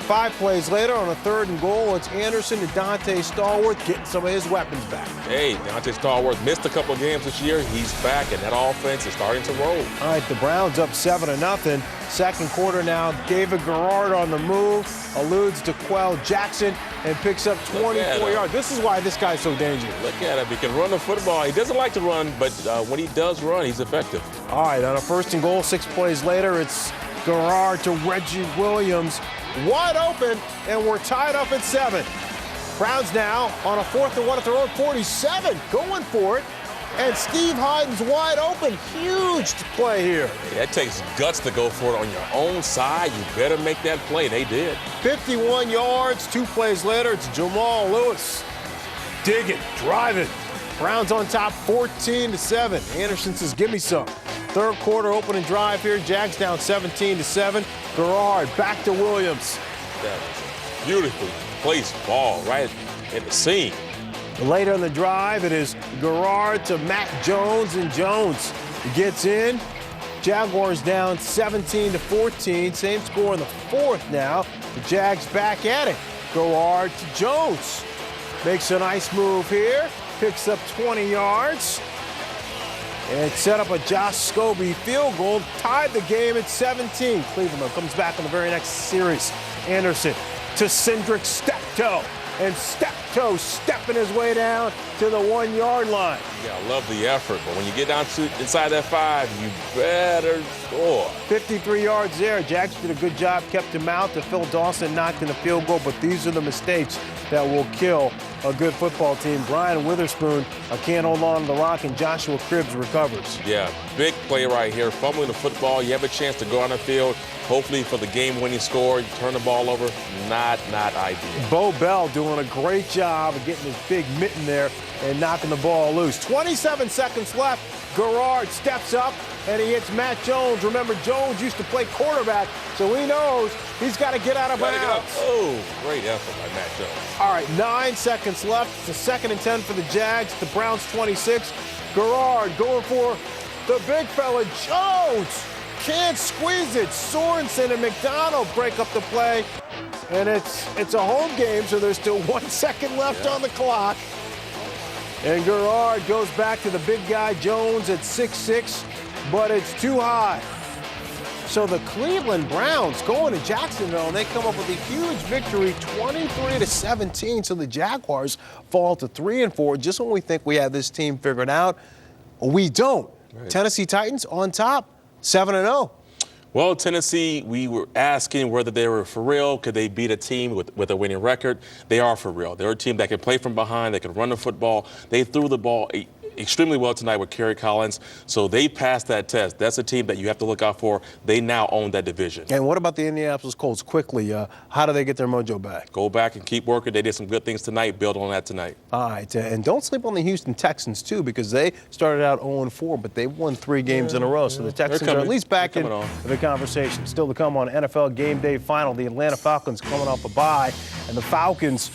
5 plays later on a 3rd and goal, it's Anderson to Dante Stallworth getting some of his weapons back. Hey, Dante Stallworth missed a couple of games this year. He's back, and that offense is starting to roll. All right, the Browns up 7-0. Second quarter now, David Garrard on the move, eludes to Quell Jackson, and picks up 24 yards. This is why this guy's so dangerous. Look at him. He can run the football. He doesn't like to run, but when he does run, he's effective. All right, on a 1st and goal, 6 plays later, it's Garrard to Reggie Williams. Wide open, and we're tied up at 7. Browns now on a 4th and 1 at their own 47, going for it. And Steve Hyden's wide open. Huge play here. Hey, that takes guts to go for it on your own side. You better make that play. They did. 51 yards, 2 plays later. It's Jamal Lewis. Digging, driving. Browns on top 14-7. Anderson says, give me some. Third quarter opening drive here. Jags down 17-7. Garrard back to Williams. That was a beautifully placed ball right in the seam. Later in the drive, it is Garrard to Matt Jones, and Jones gets in. Jaguars down 17-14. Same score in the fourth now. The Jags back at it. Garrard to Jones. Makes a nice move here. Picks up 20 yards. And set up a Josh Scobie field goal. Tied the game at 17. Cleveland comes back in the very next series. Anderson to Cindric Steptoe. And Steptoe stepping his way down to the 1 yard line. Yeah, I love the effort, but when you get down to inside that 5, you better score. 53 yards there. Jags did a good job, kept him out. To Phil Dawson knocked in the field goal, but these are the mistakes that will kill a good football team. Brian Witherspoon can't hold on to the rock, and Joshua Cribbs recovers. Yeah, big play right here. Fumbling the football, you have a chance to go on the field, hopefully for the game-winning score. You turn the ball over, not ideal. Bo Bell doing a great job of getting his big mitten there and knocking the ball loose. 27 seconds left. Garrard steps up, and he hits Matt Jones. Remember, Jones used to play quarterback, so he knows he's got to get out of bounds. Oh, great effort by Matt Jones. All right, 9 seconds left. It's a 2nd and 10 for the Jags. The Browns 26. Garrard going for the big fella, Jones. Can't squeeze it. Sorensen and McDonald break up the play. And it's a home game, so there's still 1 second left on the clock. And Gerard goes back to the big guy, Jones, at 6'6", but it's too high. So the Cleveland Browns going to Jacksonville, and they come up with a huge victory, 23-17. So the Jaguars fall to 3-4. Just when we think we have this team figured out, we don't. Right. Tennessee Titans on top, 7-0. Well, Tennessee, we were asking whether they were for real. Could they beat a team with a winning record? They are for real. They're a team that can play from behind. They can run the football. They threw the ball extremely well tonight with Kerry Collins. So they passed that test. That's a team that you have to look out for. They now own that division. And what about the Indianapolis Colts? Quickly, how do they get their mojo back? Go back and keep working. They did some good things tonight. Build on that tonight. All right. And don't sleep on the Houston Texans, too, because they started out 0-4, but they've won 3 games in a row. So the Texans are at least back in the conversation. Still to come on NFL Game Day Final. The Atlanta Falcons coming off a bye. And the Falcons,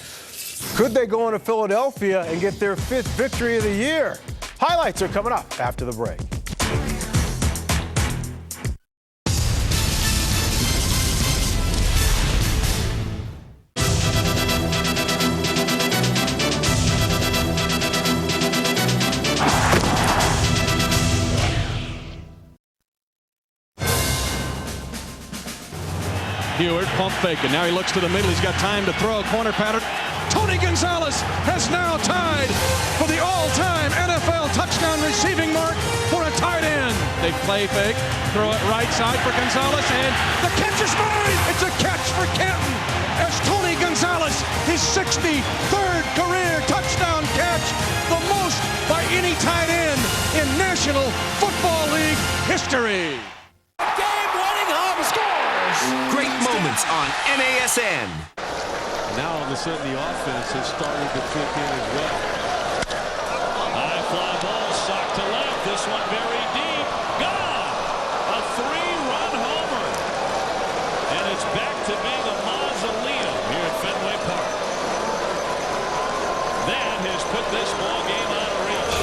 could they go into Philadelphia and get their 5th victory of the year? Highlights are coming up after the break. Heward, pump faking. Now he looks to the middle. He's got time to throw. Corner pattern. Tony Gonzalez has now tied for the all-time NFL touchdown receiving mark for a tight end. They play fake, throw it right side for Gonzalez, and the catch is made! It's a catch for Canton as Tony Gonzalez, his 63rd career touchdown catch, the most by any tight end in National Football League history. Game-winning home scores! Great moments on NASN. Now all of a sudden the offense has started to kick in as well. High fly ball, socked to left. This one very deep. Gone! A 3-run homer. And it's back to being a mausoleum here at Fenway Park. That has put this ball game out of reach.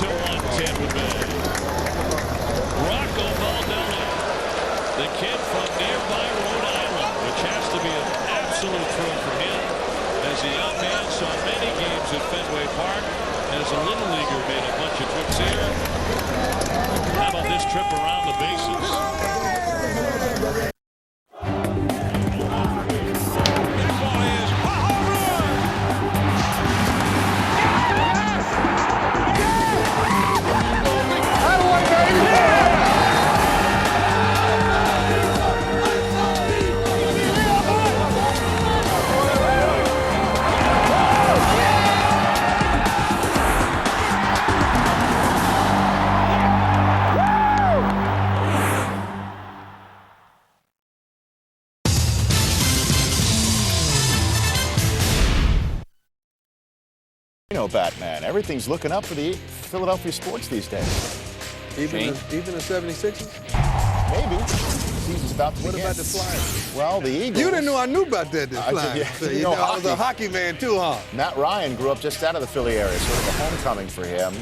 8-1 Tampa Bay. Rocco Baldelli, the kid from nearby Rhode Island, which has to be an absolute thrill for him, as a young man saw many games at Fenway Park. As a little leaguer, made a bunch of trips here. How about this trip around the bases? You know, Batman, everything's looking up for the Philadelphia sports these days. Even the 76ers? Maybe. The season's about to begin. What about the Flyers? Well, the Eagles. You didn't know I knew about that, the Flyers. Yeah, so, you know, I was a hockey man, too, huh? Matt Ryan grew up just out of the Philly area, sort of a homecoming for him.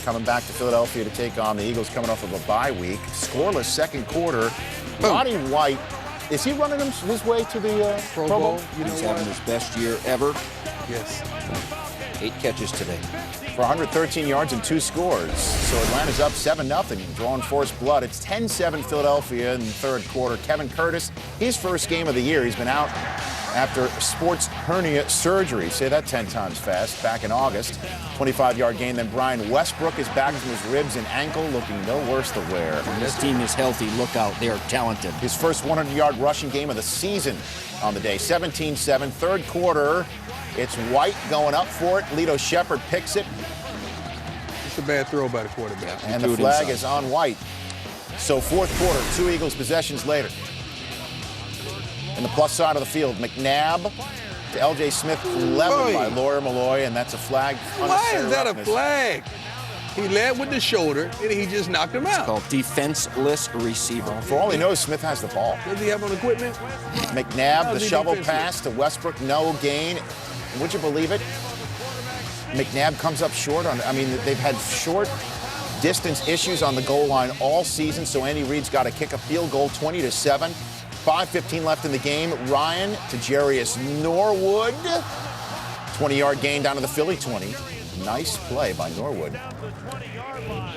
Coming back to Philadelphia to take on the Eagles coming off of a bye week. Scoreless second quarter. Roddy White, is he running his way to the Pro Bowl? You know, he's having his best year ever. Yes. 8 catches today. For 113 yards and 2 scores. So Atlanta's up 7-0, drawing forced blood. It's 10-7 Philadelphia in the third quarter. Kevin Curtis, his first game of the year. He's been out after sports hernia surgery. Say that 10 times fast. Back in August. 25-yard gain. Then Brian Westbrook is back from his ribs and ankle, looking no worse the wear. When this team is healthy, look out. They are talented. His first 100-yard rushing game of the season on the day. 17-7, third quarter. It's White going up for it. Lito Shepherd picks it. It's a bad throw by the quarterback. And the flag is on White. So fourth quarter, 2 Eagles possessions later. In the plus side of the field, McNabb to L.J. Smith, leveled by Lawyer Malloy, and that's a flag. Why is that a flag? He led with the shoulder, and he just knocked him out. It's called defenseless receiver. For all he knows, Smith has the ball. Does he have on equipment? McNabb, the shovel pass to Westbrook, no gain. Would you believe it? McNabb comes up short on, they've had short distance issues on the goal line all season, so Andy Reid's got to kick a field goal, 20-7. 5:15 left in the game. Ryan to Jarius Norwood. 20-yard gain down to the Philly 20. Nice play by Norwood.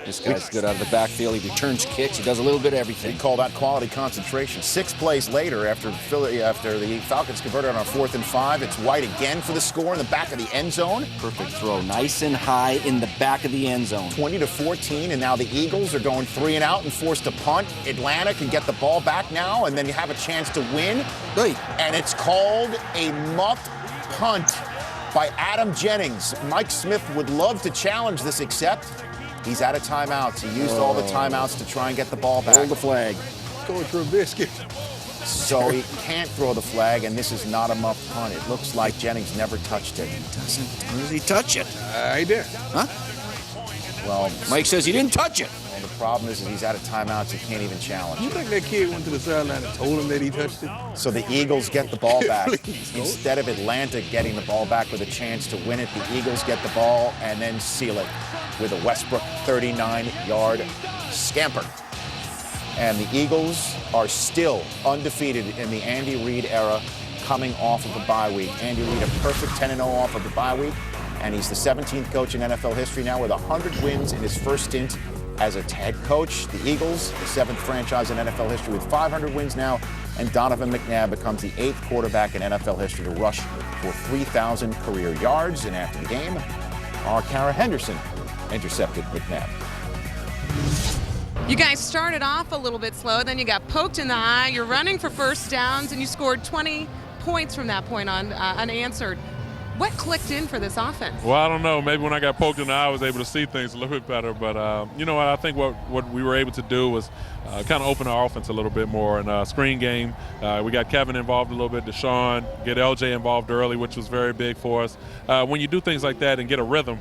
This guy's good out of the backfield. He returns kicks. He does a little bit of everything. We call that quality concentration. 6 plays later, after the Falcons converted on a 4th and 5, it's White again for the score in the back of the end zone. Perfect throw, nice and high in the back of the end zone. 20-14, and now the Eagles are going 3 and out and forced to punt. Atlanta can get the ball back now, and then you have a chance to win. Right. And it's called a muffed punt by Adam Jennings. Mike Smith would love to challenge this, except he's out of timeouts. He used all the timeouts to try and get the ball back. Hold the flag. Going for a biscuit. So he can't throw the flag, and this is not a muffed punt. It looks like Jennings never touched it. When does he touch it? He did. Huh? Well, Mike says he didn't touch it. And the problem is that he's out of timeouts. He can't even challenge. You think that kid went to the sideline and told him that he touched it? So the Eagles get the ball back. Please, Instead of Atlanta getting the ball back with a chance to win it, the Eagles get the ball and then seal it with a Westbrook 39-yard scamper. And the Eagles are still undefeated in the Andy Reid era, coming off of a bye week. Andy Reid, a perfect 10-0 off of the bye week, and he's the 17th coach in NFL history now with 100 wins in his first stint as a head coach. The Eagles, the 7th franchise in NFL history with 500 wins now, and Donovan McNabb becomes the 8th quarterback in NFL history to rush for 3,000 career yards. And after the game, our Kara Henderson intercepted McNabb. You guys started off a little bit slow, then you got poked in the eye. You're running for first downs, and you scored 20 points from that point on unanswered. What clicked in for this offense? Well, I don't know. Maybe when I got poked in the eye, I was able to see things a little bit better. But you know what? I think what we were able to do was kind of open our offense a little bit more. In screen game, we got Kevin involved a little bit, Deshaun, get LJ involved early, which was very big for us. When you do things like that and get a rhythm,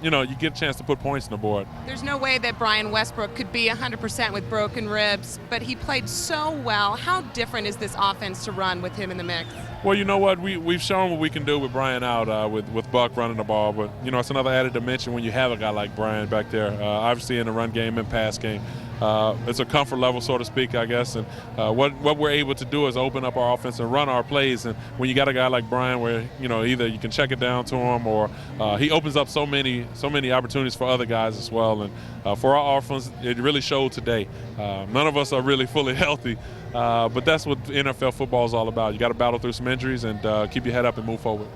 you know, you get a chance to put points on the board. There's no way that Brian Westbrook could be 100% with broken ribs, but he played so well. How different is this offense to run with him in the mix? Well, you know what? We've shown what we can do with Brian out, with Buck running the ball. But, you know, it's another added dimension when you have a guy like Brian back there, obviously in the run game and pass game. It's a comfort level, so to speak, I guess. And what we're able to do is open up our offense and run our plays. And when you got a guy like Brian where, you know, either you can check it down to him or he opens up so many opportunities for other guys as well. And for our offense, it really showed today. None of us are really fully healthy. But that's what NFL football is all about. You got to battle through some injuries and keep your head up and move forward.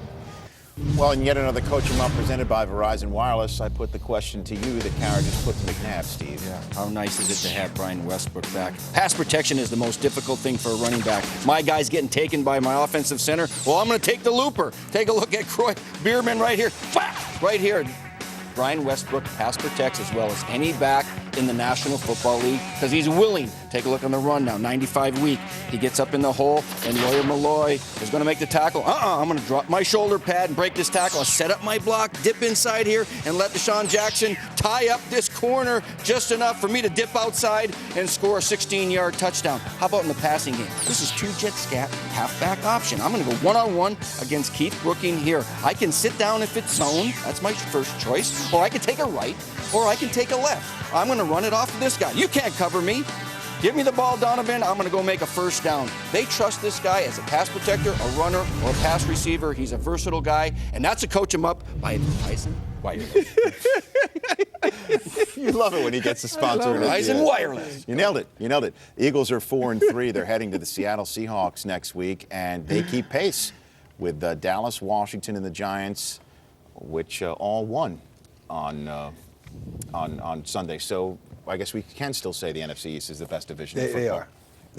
Well, and yet another Coach 'em Up presented by Verizon Wireless. I put the question to you that Kara just put to McNabb, Steve. Yeah. How nice is it to have Brian Westbrook back? Pass protection is the most difficult thing for a running back. My guy's getting taken by my offensive center. Well, I'm going to take the looper. Take a look at Croy Bierman right here. Right here. Brian Westbrook pass protects as well as any back in the National Football League because he's willing. Take a look on the run now, 95 week. He gets up in the hole, and Lawyer Malloy is going to make the tackle. I'm going to drop my shoulder pad and break this tackle. I'll set up my block, dip inside here, and let Deshaun Jackson tie up this corner just enough for me to dip outside and score a 16-yard touchdown. How about in the passing game? This is two jet scat halfback option. I'm going to go one-on-one against Keith Brooking here. I can sit down if it's zone. That's my first choice. Or I can take a right, or I can take a left. I'm going to run it off of this guy. You can't cover me. Give me the ball, Donovan. I'm going to go make a first down. They trust this guy as a pass protector, a runner, or a pass receiver. He's a versatile guy, and that's a Coach 'em Up by Verizon Wireless. You love it when he gets a sponsor. Verizon Wireless. You nailed it. You nailed it. The Eagles are 4-3. They're heading to the Seattle Seahawks next week, and they keep pace with Dallas, Washington, and the Giants, which all won on Sunday. So I guess we can still say the NFC East is the best division in football. They are.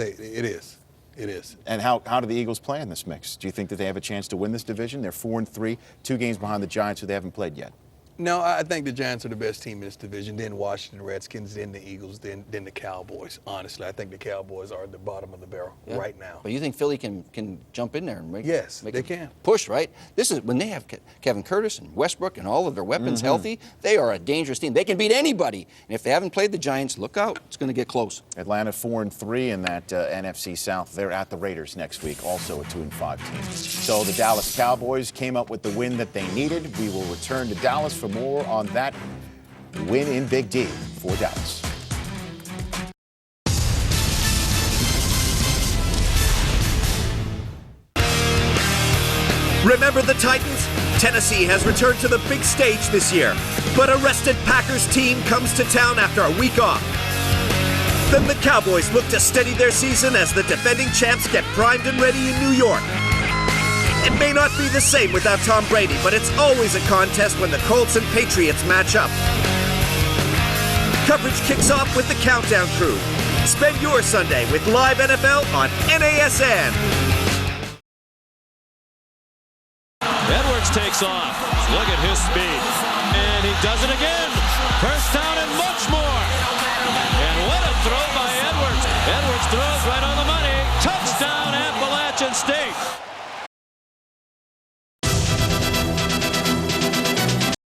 It is. It is. And how do the Eagles play in this mix? Do you think that they have a chance to win this division? They're 4-3, 2 games behind the Giants, who they haven't played yet. No, I think the Giants are the best team in this division, then Washington Redskins, then the Eagles, then the Cowboys. Honestly, I think the Cowboys are at the bottom of the barrel right now. But you think Philly can jump in there and make they can. Push, right? This is when they have Kevin Curtis and Westbrook and all of their weapons healthy, they are a dangerous team. They can beat anybody. And if they haven't played the Giants, look out. It's going to get close. Atlanta 4-3 in that NFC South. They're at the Raiders next week, also a 2-5 team. So the Dallas Cowboys came up with the win that they needed. We will return to Dallas for more on that win in Big D for Dallas. Remember the Titans? Tennessee has returned to the big stage this year, but a rested Packers team comes to town after a week off. Then the Cowboys look to steady their season as the defending champs get primed and ready in New York. It may not be the same without Tom Brady, but it's always a contest when the Colts and Patriots match up. Coverage kicks off with the Countdown Crew. Spend your Sunday with live NFL on NASN. Edwards takes off. Look at his speed. And he does